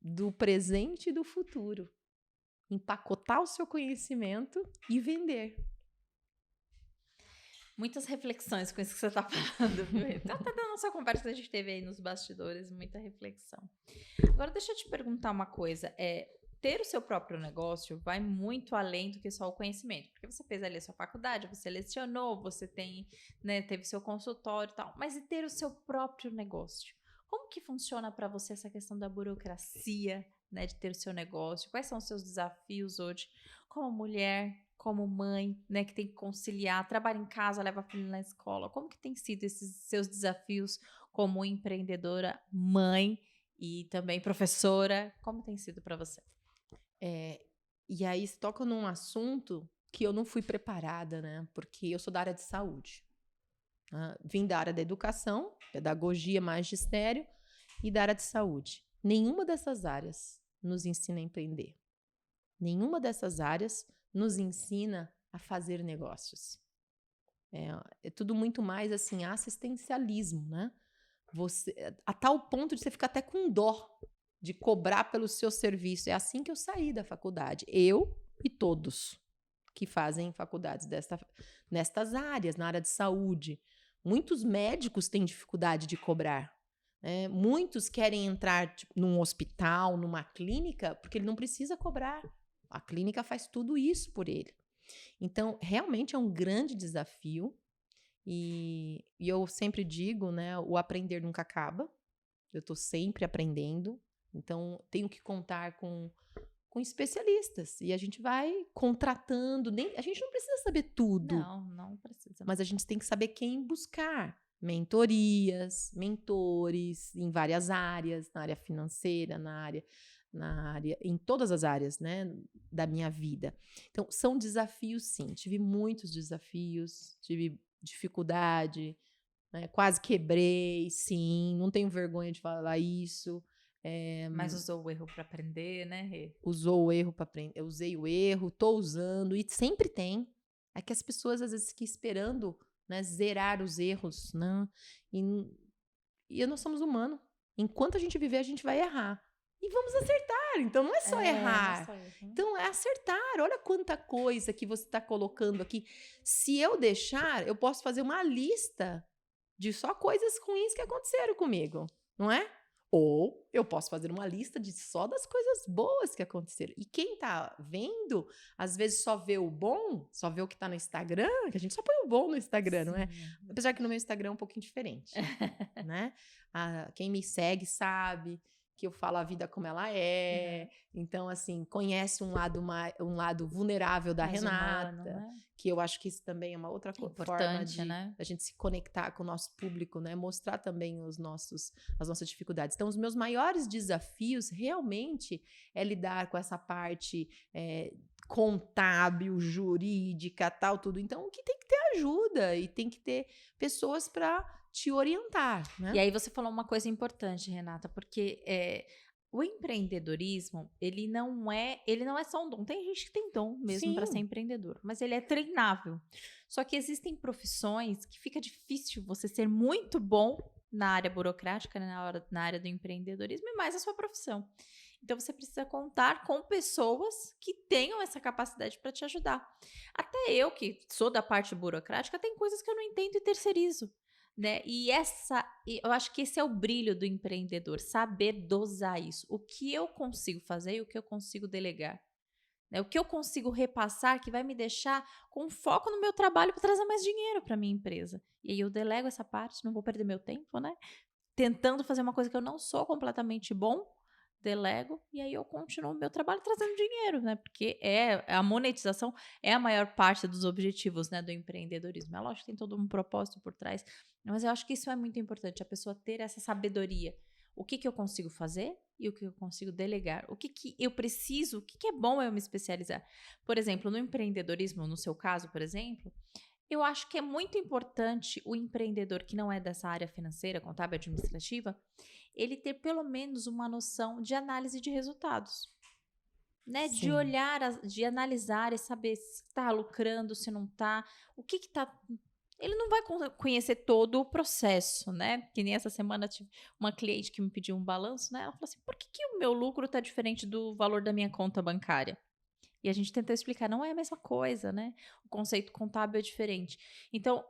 do presente e do futuro. Empacotar o seu conhecimento e vender. Muitas reflexões com isso que você está falando, viu? Tá dando a nossa conversa que a gente teve aí nos bastidores, muita reflexão. Agora, deixa eu te perguntar uma coisa. Ter o seu próprio negócio vai muito além do que só o conhecimento. Porque você fez ali a sua faculdade, você lecionou, você tem, né, teve seu consultório e tal. Mas e ter o seu próprio negócio? Como que funciona para você essa questão da burocracia, né, de ter o seu negócio? Quais são os seus desafios hoje como mulher, como mãe, né, que tem que conciliar, trabalha em casa, leva a filha na escola? Como que tem sido esses seus desafios como empreendedora, mãe e também professora? Como tem sido para você? E aí você toca num assunto que eu não fui preparada, né? Porque eu sou da área de saúde. Vim da área da educação, pedagogia, magistério e da área de saúde. Nenhuma dessas áreas nos ensina a empreender. Nenhuma dessas áreas nos ensina a fazer negócios. É tudo muito mais assim, assistencialismo, né? A tal ponto de você ficar até com dó de cobrar pelo seu serviço. É assim que eu saí da faculdade. Eu e todos que fazem faculdades nestas áreas, na área de saúde. Muitos médicos têm dificuldade de cobrar. Muitos querem entrar num hospital, numa clínica, porque ele não precisa cobrar. A clínica faz tudo isso por ele. Então, realmente é um grande desafio. E eu sempre digo, né, o aprender nunca acaba. Eu estou sempre aprendendo. Então, tenho que contar com especialistas. E a gente vai contratando. A gente não precisa saber tudo. Não precisa. Mas a gente tem que saber quem buscar. Mentorias, mentores em várias áreas, na área financeira, em todas as áreas, né, da minha vida. Então, são desafios, sim. Tive muitos desafios, tive dificuldade, né, quase quebrei, sim. Não tenho vergonha de falar isso. Mas usou o erro para aprender, né, Rê? Usou o erro para aprender. Eu usei o erro, estou usando, e sempre tem. É que as pessoas, às vezes, ficam esperando, né, zerar os erros, né? E nós somos humanos. Enquanto a gente viver, a gente vai errar. E vamos acertar. Então, não é só errar. Não é só Então, é acertar. Olha quanta coisa que você está colocando aqui. Se eu deixar, eu posso fazer uma lista de só coisas ruins que aconteceram comigo, não é? Ou eu posso fazer uma lista de só das coisas boas que aconteceram. E quem tá vendo, às vezes só vê o bom, só vê o que tá no Instagram, que a gente só põe o bom no Instagram, não é? Sim. Apesar que no meu Instagram é um pouquinho diferente, né? Quem me segue sabe que eu falo a vida como ela é. Então, assim, conhece um lado vulnerável da Mais Renata, humano, né? que eu acho que isso também é uma outra forma Importante, né? a gente se conectar com o nosso público, né? Mostrar também as nossas dificuldades. Então, os meus maiores desafios realmente é lidar com essa parte contábil, jurídica, tal, tudo. Então, que tem que ter ajuda e tem que ter pessoas para te orientar, né? E aí você falou uma coisa importante, Renata, porque o empreendedorismo, ele não é só um dom. Tem gente que tem dom mesmo para ser empreendedor, mas ele é treinável. Só que existem profissões que fica difícil você ser muito bom na área burocrática, né, na área do empreendedorismo e mais a sua profissão. Então você precisa contar com pessoas que tenham essa capacidade para te ajudar. Até eu, que sou da parte burocrática, tem coisas que eu não entendo e terceirizo. Né? Eu acho que esse é o brilho do empreendedor, saber dosar isso. O que eu consigo fazer e o que eu consigo delegar. Né? O que eu consigo repassar que vai me deixar com foco no meu trabalho para trazer mais dinheiro para minha empresa. E aí eu delego essa parte, não vou perder meu tempo, né? Tentando fazer uma coisa que eu não sou completamente bom, delego, e aí eu continuo o meu trabalho trazendo dinheiro, né? Porque a monetização é a maior parte dos objetivos, né, do empreendedorismo. É lógico que tem todo um propósito por trás, mas eu acho que isso é muito importante, a pessoa ter essa sabedoria. O que eu consigo fazer e o que eu consigo delegar. O que eu preciso, o que é bom eu me especializar. Por exemplo, no empreendedorismo, no seu caso, por exemplo, eu acho que é muito importante o empreendedor que não é dessa área financeira, contábil, administrativa, ele ter pelo menos uma noção de análise de resultados, né? De Sim. olhar, de analisar e saber se está lucrando, se não está, o que está. Ele não vai conhecer todo o processo, né? Que nem essa semana tive uma cliente que me pediu um balanço, né? Ela falou assim: por que o meu lucro está diferente do valor da minha conta bancária? E a gente tentou explicar, não é a mesma coisa, né? O conceito contábil é diferente. Então,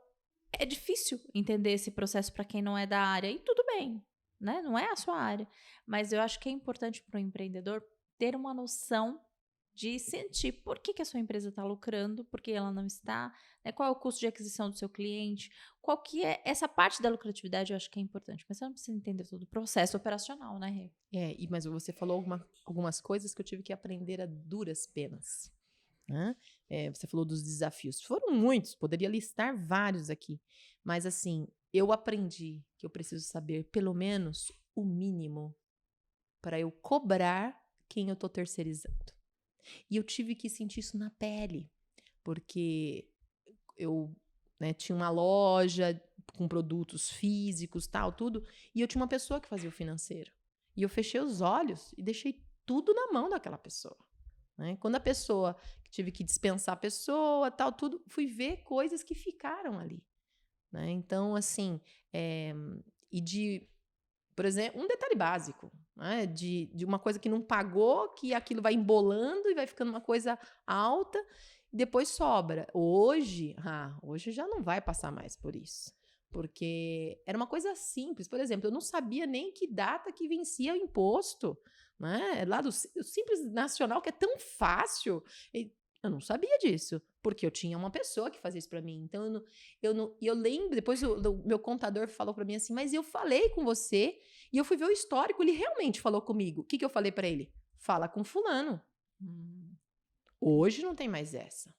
é difícil entender esse processo para quem não é da área, e tudo bem, né? Não é a sua área. Mas eu acho que é importante para o empreendedor ter uma noção de sentir por que a sua empresa está lucrando, por que ela não está, né? Qual é o custo de aquisição do seu cliente, qual que é essa parte da lucratividade, eu acho que é importante, mas você não precisa entender todo o processo operacional, né, Rê? Mas você falou algumas coisas que eu tive que aprender a duras penas, né? Você falou dos desafios. Foram muitos, poderia listar vários aqui. Mas, assim, eu aprendi que eu preciso saber pelo menos o mínimo para eu cobrar quem eu estou terceirizando. E eu tive que sentir isso na pele, porque eu, né, tinha uma loja com produtos físicos, tal, tudo, e eu tinha uma pessoa que fazia o financeiro. E eu fechei os olhos e deixei tudo na mão daquela pessoa. Né? Quando a pessoa, tive que dispensar a pessoa, tal, tudo, fui ver coisas que ficaram ali. Né? Então, assim, por exemplo, um detalhe básico, né? De uma coisa que não pagou, que aquilo vai embolando e vai ficando uma coisa alta, e depois sobra. Hoje já não vai passar mais por isso. Porque era uma coisa simples. Por exemplo, eu não sabia nem que data que vencia o imposto. Né? Lá do Simples Nacional, que é tão fácil. Eu não sabia disso, porque eu tinha uma pessoa que fazia isso para mim. Então, eu lembro, depois o meu contador falou para mim assim, mas eu falei com você, e eu fui ver o histórico, ele realmente falou comigo. O que eu falei para ele? Fala com fulano. Hoje não tem mais essa.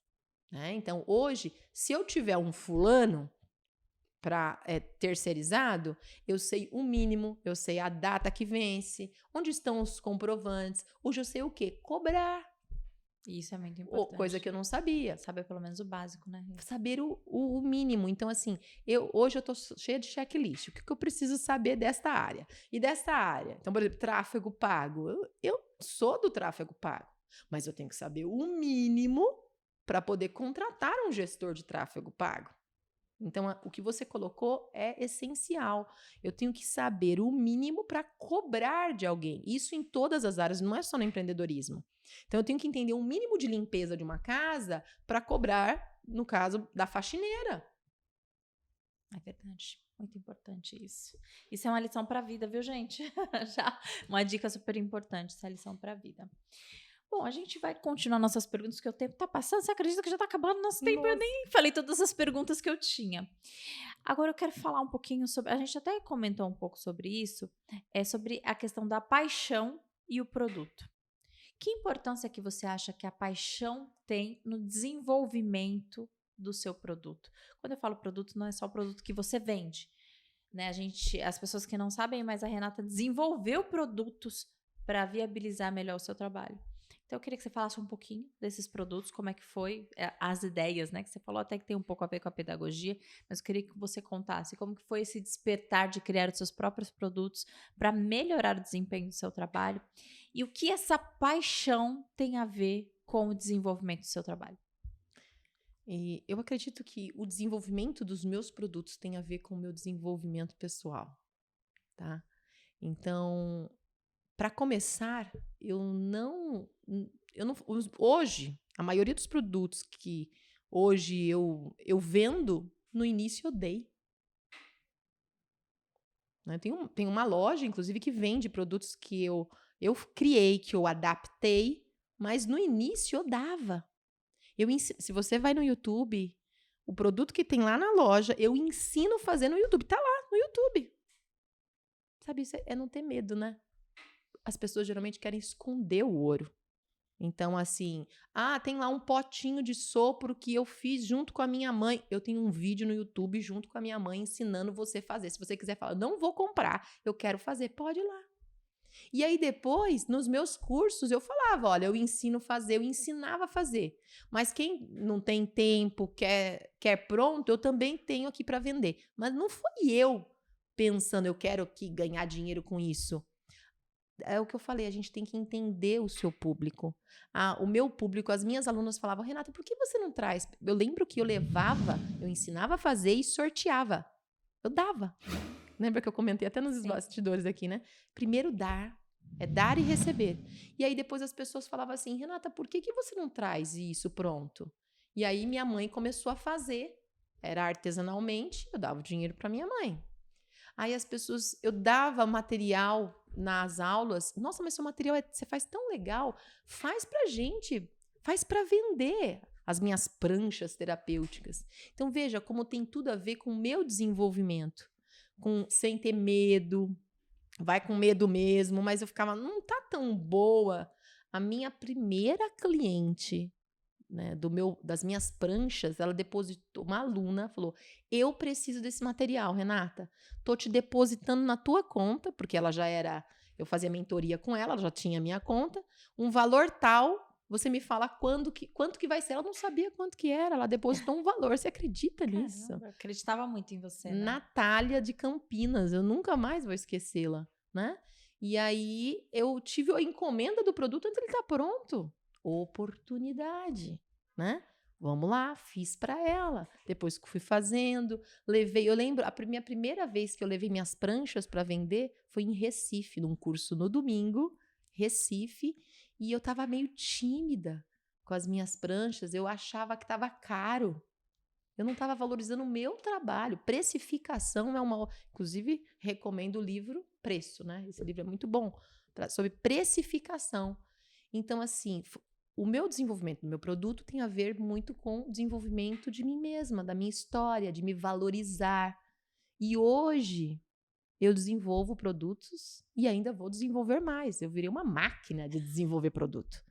Né? Então, hoje, se eu tiver um fulano para terceirizado, eu sei o mínimo, eu sei a data que vence, onde estão os comprovantes, hoje eu sei o quê? Cobrar. Isso é muito importante. Coisa que eu não sabia. Saber pelo menos o básico, né? Saber o mínimo. Então, assim, hoje eu tô cheia de checklist. O que eu preciso saber desta área? E desta área? Então, por exemplo, tráfego pago. Eu sou do tráfego pago, mas eu tenho que saber o mínimo para poder contratar um gestor de tráfego pago. Então, o que você colocou é essencial. Eu tenho que saber o mínimo para cobrar de alguém. Isso em todas as áreas, não é só no empreendedorismo. Então, eu tenho que entender o mínimo de limpeza de uma casa para cobrar, no caso, da faxineira. É verdade. Muito importante isso. Isso é uma lição para a vida, viu, gente? Já uma dica super importante, essa lição para a vida. Bom, a gente vai continuar nossas perguntas, porque o tempo tá passando. Você acredita que já tá acabando o nosso tempo? Eu Nossa. nem falei todas as perguntas que eu tinha. Agora eu quero falar um pouquinho sobre. A gente até comentou um pouco sobre isso, sobre a questão da paixão e o produto. Que importância que você acha que a paixão tem no desenvolvimento do seu produto? Quando eu falo produto, não é só o produto que você vende, né? As pessoas que não sabem, mas a Renata desenvolveu produtos para viabilizar melhor o seu trabalho. Então eu queria que você falasse um pouquinho desses produtos, como é que foi, as ideias, né? Que você falou até que tem um pouco a ver com a pedagogia, mas eu queria que você contasse como que foi esse despertar de criar os seus próprios produtos para melhorar o desempenho do seu trabalho e o que essa paixão tem a ver com o desenvolvimento do seu trabalho. E eu acredito que o desenvolvimento dos meus produtos tem a ver com o meu desenvolvimento pessoal, tá? Então, para começar, hoje, a maioria dos produtos que hoje eu vendo, no início eu dei. Né? Tem uma loja, inclusive, que vende produtos que eu criei, que eu adaptei, mas no início eu dava. Se você vai no YouTube, o produto que tem lá na loja, eu ensino a fazer no YouTube. Tá lá no YouTube. Sabe, isso é não ter medo, né? As pessoas geralmente querem esconder o ouro. Então, assim, tem lá um potinho de sopro que eu fiz junto com a minha mãe. Eu tenho um vídeo no YouTube junto com a minha mãe ensinando você a fazer. Se você quiser falar, não vou comprar, eu quero fazer, pode ir lá. E aí depois, nos meus cursos, eu falava, olha, eu ensino a fazer, eu ensinava a fazer. Mas quem não tem tempo, quer pronto, eu também tenho aqui para vender. Mas não fui eu pensando, eu quero aqui ganhar dinheiro com isso. É o que eu falei, a gente tem que entender o seu público. O meu público, as minhas alunas falavam, Renata, por que você não traz? Eu lembro que eu ensinava a fazer e sorteava. Eu dava. Lembra que eu comentei até nos bastidores aqui, né? Primeiro dar, é dar e receber. E aí depois as pessoas falavam assim, Renata, por que você não traz isso pronto? E aí minha mãe começou a fazer, era artesanalmente, eu dava o dinheiro para minha mãe. Aí as pessoas, eu dava material nas aulas. Nossa, mas seu material você faz tão legal. Faz pra gente, faz para vender as minhas pranchas terapêuticas. Então veja como tem tudo a ver com o meu desenvolvimento, sem ter medo. Vai com medo mesmo, mas eu ficava, não tá tão boa. A minha primeira cliente, né, das minhas pranchas, ela depositou, uma aluna falou, eu preciso desse material, Renata, tô te depositando na tua conta, porque ela já era, eu fazia mentoria com ela já tinha a minha conta, um valor tal, você me fala quanto que vai ser, ela não sabia quanto que era, ela depositou um valor, você acredita nisso? Caramba, eu acreditava muito em você, né? Natália de Campinas, eu nunca mais vou esquecê-la, né? E aí eu tive a encomenda do produto antes de ele estar pronto. Oportunidade, né? Vamos lá, fiz para ela. Depois que fui fazendo, eu lembro, minha primeira vez que eu levei minhas pranchas para vender foi em Recife, num curso no domingo, Recife, e eu estava meio tímida com as minhas pranchas, eu achava que estava caro. Eu não estava valorizando o meu trabalho. Precificação é uma... Inclusive, recomendo o livro Preço, né? Esse livro é muito bom, sobre precificação. Então, assim, o meu desenvolvimento do meu produto tem a ver muito com o desenvolvimento de mim mesma, da minha história, de me valorizar. E hoje, eu desenvolvo produtos e ainda vou desenvolver mais. Eu virei uma máquina de desenvolver produto.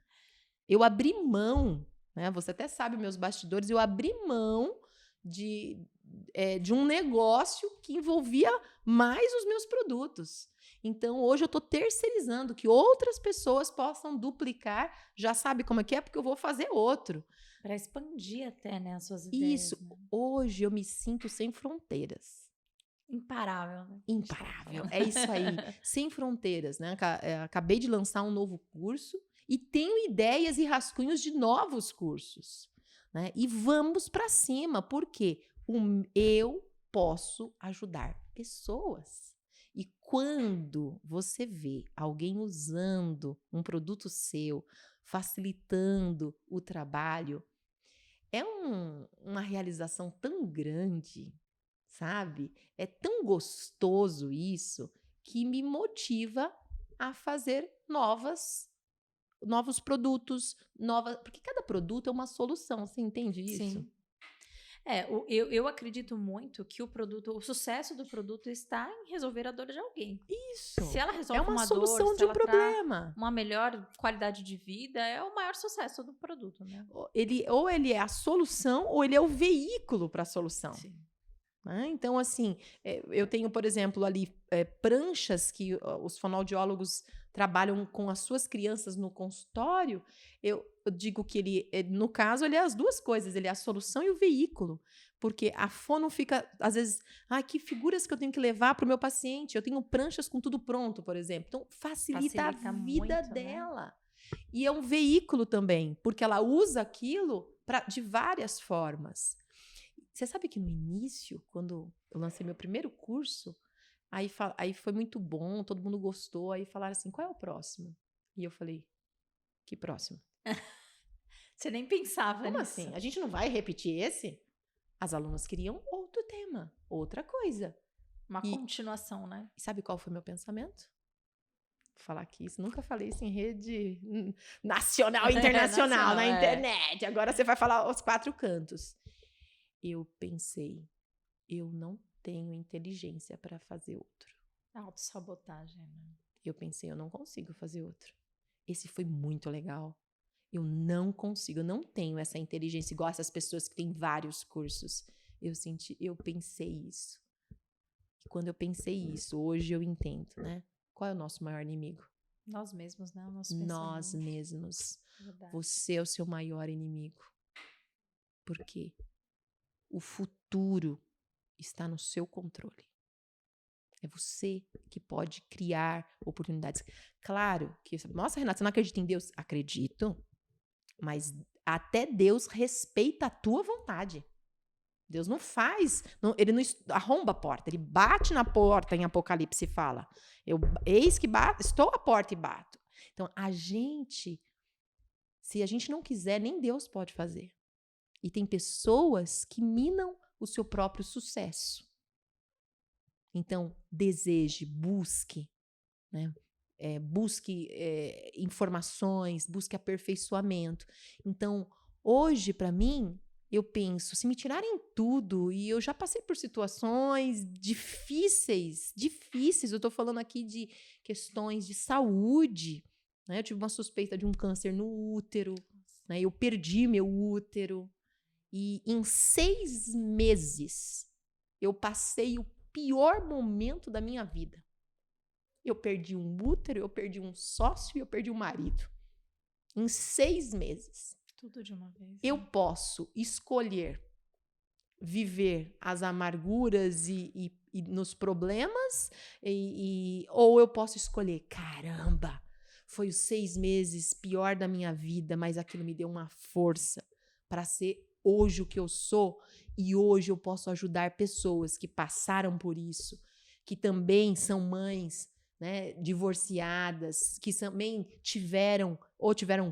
Eu abri mão, né? Você até sabe meus bastidores, eu abri mão de um negócio que envolvia mais os meus produtos. Então, hoje eu estou terceirizando que outras pessoas possam duplicar. Já sabe como é que é? Porque eu vou fazer outro. Para expandir até, né, as suas ideias. Isso. Né? Hoje eu me sinto sem fronteiras. Imparável, né? Imparável. É isso aí. Sem fronteiras, né? Acabei de lançar um novo curso e tenho ideias e rascunhos de novos cursos. Né? E vamos para cima, porque eu posso ajudar pessoas. E quando você vê alguém usando um produto seu, facilitando o trabalho, é uma realização tão grande, sabe? É tão gostoso isso que me motiva a fazer novos produtos, porque cada produto é uma solução, você entende isso? Sim. Eu acredito muito que o sucesso do produto está em resolver a dor de alguém. Se Isso. ela É resolve uma uma dor, solução se de um ela traz problema. uma melhor qualidade de vida, é o maior sucesso do produto, né? Ou ele é a solução ou ele é o veículo para a solução. Sim. Né? Então, assim, eu tenho, por exemplo, ali pranchas que os fonoaudiólogos trabalham com as suas crianças no consultório. Eu digo que ele, no caso, ele é as duas coisas, ele é a solução e o veículo. Porque a fono fica, às vezes, que figuras que eu tenho que levar para o meu paciente? Eu tenho pranchas com tudo pronto, por exemplo. Então, facilita a Facilita vida muito, né? dela. E é um veículo também, porque ela usa aquilo de várias formas. Você sabe que no início, quando eu lancei meu primeiro curso, aí foi muito bom, todo mundo gostou, aí falaram assim, qual é o próximo? E eu falei, que próximo? Você nem pensava Como nisso. assim? A gente não vai repetir esse? As alunas queriam outro tema, outra coisa. Uma E continuação, né? sabe qual foi meu pensamento? Vou falar aqui isso, nunca falei isso em rede nacional e internacional, Nacional, na internet. Agora você vai falar os 4 cantos. Eu pensei, eu não tenho inteligência para fazer outro. Autossabotagem, né? Eu pensei, eu não consigo fazer outro. Esse foi muito legal. Eu não consigo, eu não tenho essa inteligência igual essas pessoas que têm vários cursos. Eu pensei isso. E quando eu pensei isso, hoje eu entendo, né? Qual é o nosso maior inimigo? Nós mesmos, né? O nosso Nós pensamento. mesmos. Verdade. Você é o seu maior inimigo. Por quê? O futuro está no seu controle. É você que pode criar oportunidades. Claro que, nossa, Renata, você não acredita em Deus? Acredito, mas até Deus respeita a tua vontade. Deus não faz, ele não arromba a porta, ele bate na porta em Apocalipse e fala, eis que estou à porta e bato. Então, se a gente não quiser, nem Deus pode fazer. E tem pessoas que minam o seu próprio sucesso. Então, deseje, busque, né? Busque informações, busque aperfeiçoamento. Então, hoje, para mim, eu penso, se me tirarem tudo, e eu já passei por situações difíceis, eu estou falando aqui de questões de saúde, né? Eu tive uma suspeita de um câncer no útero, né? Eu perdi meu útero, e em 6 meses, eu passei o pior momento da minha vida. Eu perdi um útero, eu perdi um sócio e eu perdi um marido. Em 6 meses. Tudo de uma vez. Eu né? posso escolher viver as amarguras e nos problemas, ou eu posso escolher, caramba, foi os 6 meses pior da minha vida, mas aquilo me deu uma força para ser hoje o que eu sou, e hoje eu posso ajudar pessoas que passaram por isso, que também são mães, né, divorciadas, que também tiveram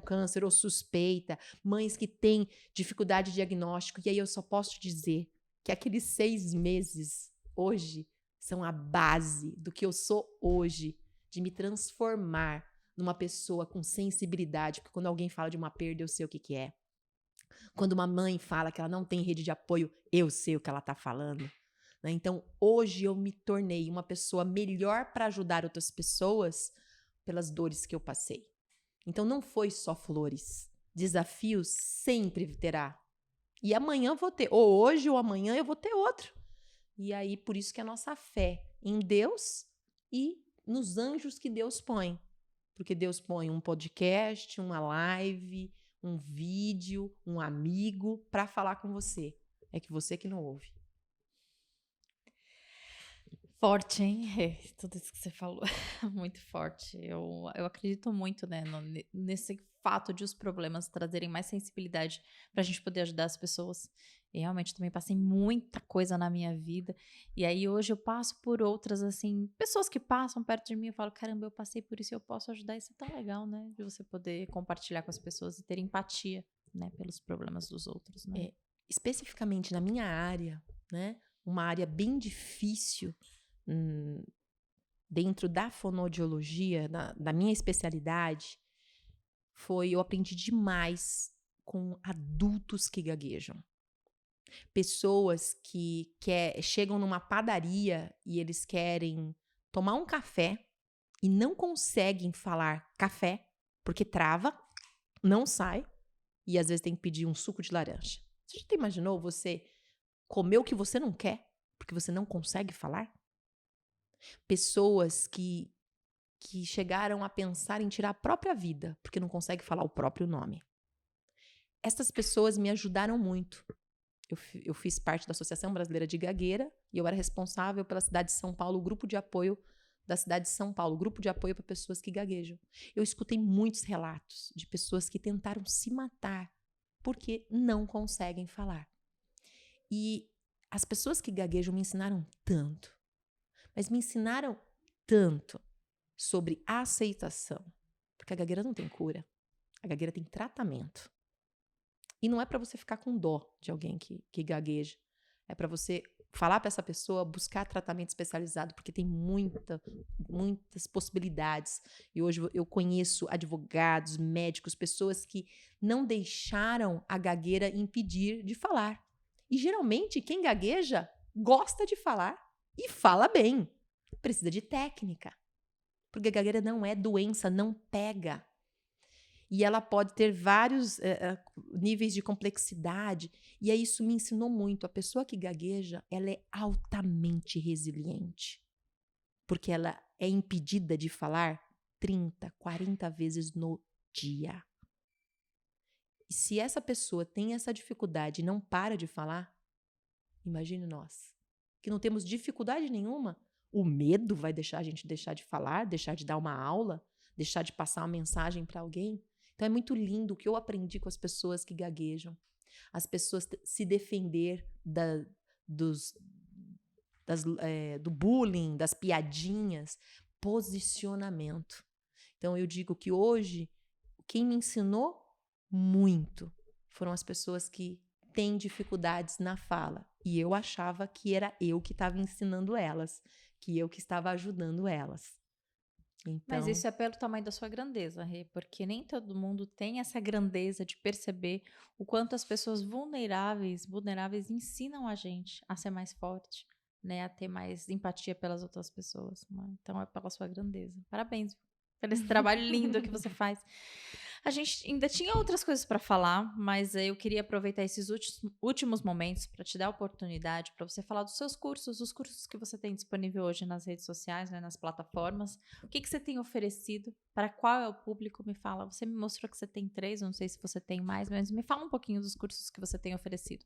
câncer ou suspeita, mães que têm dificuldade de diagnóstico, e aí eu só posso te dizer que aqueles 6 meses hoje são a base do que eu sou hoje, de me transformar numa pessoa com sensibilidade, porque quando alguém fala de uma perda, eu sei o que é. Quando uma mãe fala que ela não tem rede de apoio, eu sei o que ela está falando. Né? Então, hoje eu me tornei uma pessoa melhor para ajudar outras pessoas pelas dores que eu passei. Então, não foi só flores. Desafios sempre terá. E amanhã eu vou ter, ou hoje ou amanhã eu vou ter outro. E aí, por isso que a nossa fé em Deus e nos anjos que Deus põe. Porque Deus põe um podcast, uma live, um vídeo, um amigo para falar com você. É que você que não ouve. Forte, hein? Tudo isso que você falou, muito forte. Eu acredito muito, né, nesse fato de os problemas trazerem mais sensibilidade para a gente poder ajudar as pessoas. E realmente também passei muita coisa na minha vida. E aí hoje eu passo por outras, assim, pessoas que passam perto de mim e falo, caramba, eu passei por isso e eu posso ajudar. Isso é tão legal, né? De você poder compartilhar com as pessoas e ter empatia, né, pelos problemas dos outros, né? Especificamente na minha área, né? uma área bem difícil dentro da fonoaudiologia, da minha especialidade, eu aprendi demais com adultos que gaguejam. Pessoas que chegam numa padaria e eles querem tomar um café e não conseguem falar café, porque trava, não sai, e às vezes tem que pedir um suco de laranja. Você já imaginou você comer o que você não quer, porque você não consegue falar? Pessoas que chegaram a pensar em tirar a própria vida, porque não conseguem falar o próprio nome. Essas pessoas me ajudaram muito. Eu fiz parte da Associação Brasileira de Gagueira e eu era responsável pela cidade de São Paulo, o grupo de apoio da cidade de São Paulo, grupo de apoio para pessoas que gaguejam. Eu escutei muitos relatos de pessoas que tentaram se matar porque não conseguem falar. E as pessoas que gaguejam me ensinaram tanto, mas me ensinaram tanto sobre aceitação, porque a gagueira não tem cura, a gagueira tem tratamento. E não é para você ficar com dó de alguém que gagueja, é para você falar para essa pessoa buscar tratamento especializado, porque tem muitas possibilidades. E hoje eu conheço advogados, médicos, pessoas que não deixaram a gagueira impedir de falar. E geralmente quem gagueja gosta de falar e fala bem. Precisa de técnica. Porque a gagueira não é doença, não pega. E ela pode ter vários níveis de complexidade. E aí isso me ensinou muito. A pessoa que gagueja, ela é altamente resiliente. Porque ela é impedida de falar 30, 40 vezes no dia. E se essa pessoa tem essa dificuldade e não para de falar, imagine nós, que não temos dificuldade nenhuma, o medo vai deixar a gente deixar de falar, deixar de dar uma aula, deixar de passar uma mensagem para alguém. Então é muito lindo o que eu aprendi com as pessoas que gaguejam. As pessoas se defender do bullying, das piadinhas, posicionamento. Então eu digo que hoje, quem me ensinou muito foram as pessoas que têm dificuldades na fala. E eu achava que era eu que estava ensinando elas, que eu que estava ajudando elas. Então, mas isso é pelo tamanho da sua grandeza, Rê, porque nem todo mundo tem essa grandeza de perceber o quanto as pessoas vulneráveis ensinam a gente a ser mais forte, né, a ter mais empatia pelas outras pessoas. Então é pela sua grandeza. Parabéns pelo esse trabalho lindo que você faz. A gente ainda tinha outras coisas para falar, mas eu queria aproveitar esses últimos momentos para te dar a oportunidade para você falar dos seus cursos, os cursos que você tem disponível hoje nas redes sociais, né, nas plataformas. O que você tem oferecido? Para qual é o público? Me fala. Você me mostrou que você tem 3, não sei se você tem mais, mas me fala um pouquinho dos cursos que você tem oferecido.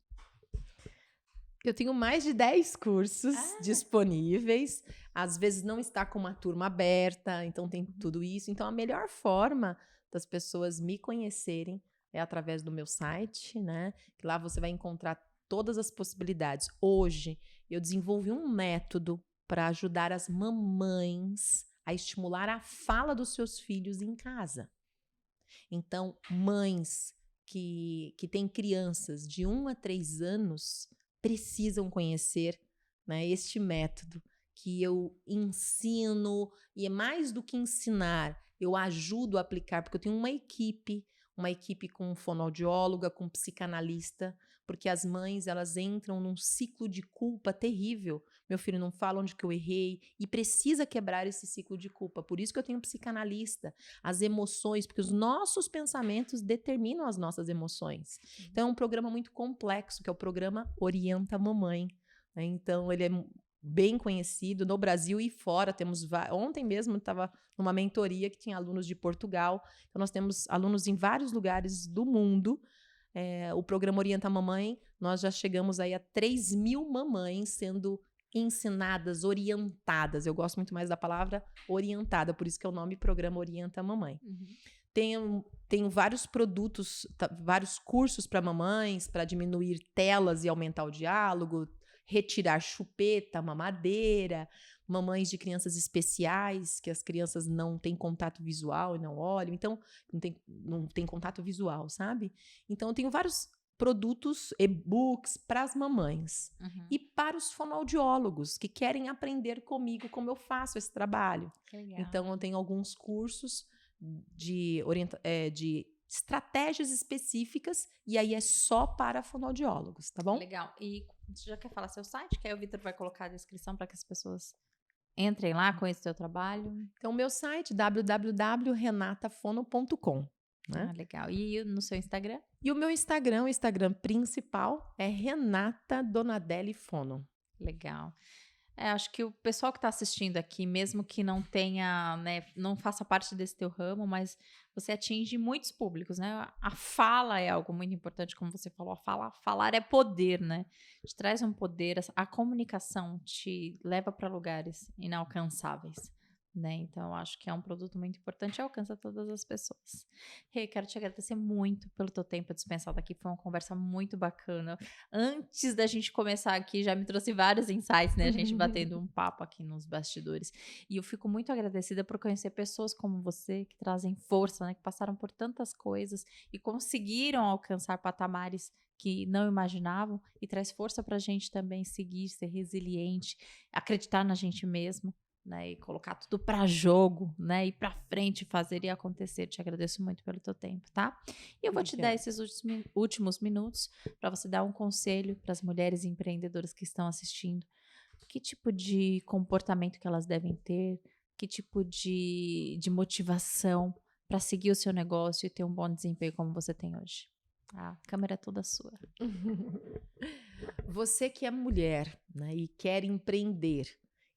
Eu tenho mais de 10 cursos disponíveis. Às vezes não está com uma turma aberta, então tem tudo isso. Então a melhor forma das pessoas me conhecerem é através do meu site, né? Que lá você vai encontrar todas as possibilidades. Hoje eu desenvolvi um método para ajudar as mamães a estimular a fala dos seus filhos em casa. Então, mães que têm crianças de 1 a 3 anos precisam conhecer, né, este método que eu ensino, e é mais do que ensinar, eu ajudo a aplicar, porque eu tenho uma equipe com fonoaudióloga, com psicanalista, porque as mães, elas entram num ciclo de culpa terrível. Meu filho não fala onde que eu errei, e precisa quebrar esse ciclo de culpa. Por isso que eu tenho um psicanalista. As emoções, porque os nossos pensamentos determinam as nossas emoções. Então é um programa muito complexo, que é o programa Orienta Mamãe, né? Então ele é bem conhecido no Brasil e fora. Ontem mesmo estava numa mentoria que tinha alunos de Portugal. Então nós temos alunos em vários lugares do mundo. O programa Orienta Mamãe, nós já chegamos aí a 3.000 mamães sendo ensinadas, orientadas. Eu gosto muito mais da palavra orientada, por isso que é o nome Programa Orienta Mamãe. Tenho vários produtos, vários cursos para mamães, para diminuir telas e aumentar o diálogo, retirar chupeta, mamadeira, mamães de crianças especiais, que as crianças não têm contato visual e não olham, então não tem contato visual, sabe? Então eu tenho vários produtos, e-books para as mamães. E para os fonoaudiólogos que querem aprender comigo como eu faço esse trabalho. Que legal. Então, eu tenho alguns cursos de estratégias específicas e aí é só para fonoaudiólogos, tá bom? Legal. E você já quer falar seu site? Que aí o Vitor vai colocar a descrição para que as pessoas entrem lá, conheçam o seu trabalho. Então, meu site, www.renatafono.com. Né? Legal. E no seu Instagram? E o meu Instagram, o Instagram principal, é Renata Donadelli Fono. Legal. Acho que o pessoal que está assistindo aqui, mesmo que não tenha, né, não faça parte desse teu ramo, mas você atinge muitos públicos, né? A fala é algo muito importante, como você falou, falar é poder, né? Te traz um poder, a comunicação te leva para lugares inalcançáveis, né? Então, eu acho que é um produto muito importante e alcança todas as pessoas. Rê, quero te agradecer muito pelo teu tempo dispensado aqui, foi uma conversa muito bacana. Antes da gente começar aqui, já me trouxe vários insights, né? A gente batendo um papo aqui nos bastidores. E eu fico muito agradecida por conhecer pessoas como você, que trazem força, né? Que passaram por tantas coisas e conseguiram alcançar patamares que não imaginavam e traz força pra gente também seguir, ser resiliente, acreditar na gente mesmo. Né, e colocar tudo para jogo, né, ir para frente, fazer e acontecer. Te agradeço muito pelo teu tempo, tá? E eu vou te dar esses últimos minutos para você dar um conselho para as mulheres empreendedoras que estão assistindo. Que tipo de comportamento que elas devem ter? Que tipo de motivação para seguir o seu negócio e ter um bom desempenho como você tem hoje? A câmera é toda sua. Você que é mulher, né, e quer empreender,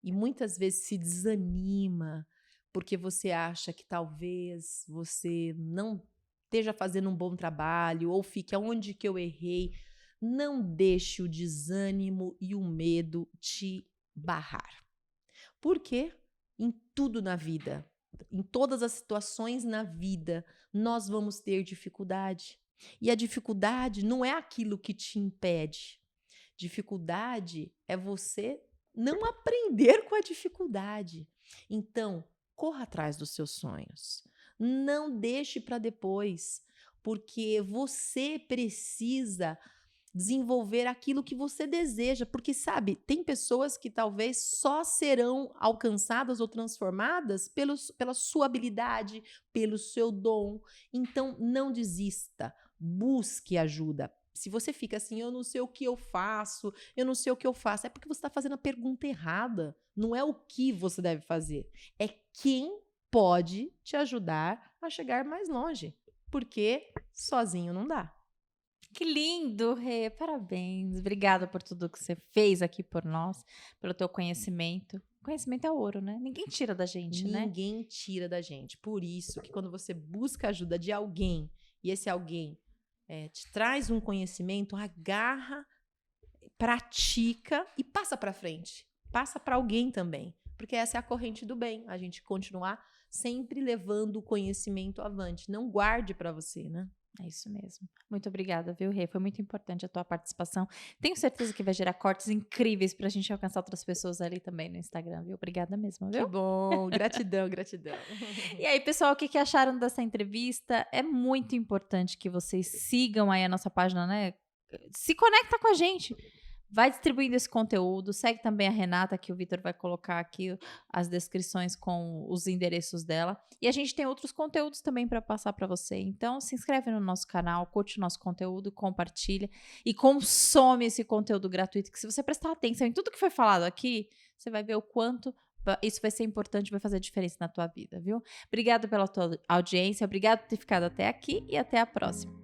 e muitas vezes se desanima porque você acha que talvez você não esteja fazendo um bom trabalho ou fique aonde que eu errei. Não deixe o desânimo e o medo te barrar. Porque em tudo na vida, em todas as situações na vida, nós vamos ter dificuldade. E a dificuldade não é aquilo que te impede. Dificuldade é você não aprender com a dificuldade. Então, corra atrás dos seus sonhos. Não deixe para depois, porque você precisa desenvolver aquilo que você deseja. Porque, sabe, tem pessoas que talvez só serão alcançadas ou transformadas pela sua habilidade, pelo seu dom. Então, não desista. Busque ajuda. Se você fica assim, eu não sei o que eu faço, é porque você está fazendo a pergunta errada. Não é o que você deve fazer, é quem pode te ajudar a chegar mais longe, porque sozinho não dá. Que lindo, Rê, parabéns. Obrigada por tudo que você fez aqui por nós, pelo teu conhecimento. Conhecimento é ouro, né? Ninguém tira da gente, né? Ninguém tira da gente. Por isso que quando você busca a ajuda de alguém, e esse alguém te traz um conhecimento, agarra, pratica e passa para frente. Passa para alguém também. Porque essa é a corrente do bem. A gente continuar sempre levando o conhecimento avante. Não guarde para você, né? É isso mesmo. Muito obrigada, viu, Rê? Foi muito importante a tua participação. Tenho certeza que vai gerar cortes incríveis pra gente alcançar outras pessoas ali também no Instagram, viu? Obrigada mesmo, viu? Que bom. Gratidão, gratidão. E aí, pessoal, o que acharam dessa entrevista? É muito importante que vocês sigam aí a nossa página, né? Se conecta com a gente. Vai distribuindo esse conteúdo, segue também a Renata, que o Vitor vai colocar aqui as descrições com os endereços dela. E a gente tem outros conteúdos também para passar para você. Então, se inscreve no nosso canal, curte o nosso conteúdo, compartilha e consome esse conteúdo gratuito, que se você prestar atenção em tudo que foi falado aqui, você vai ver o quanto isso vai ser importante, vai fazer diferença na tua vida, viu? Obrigada pela tua audiência, obrigada por ter ficado até aqui e até a próxima.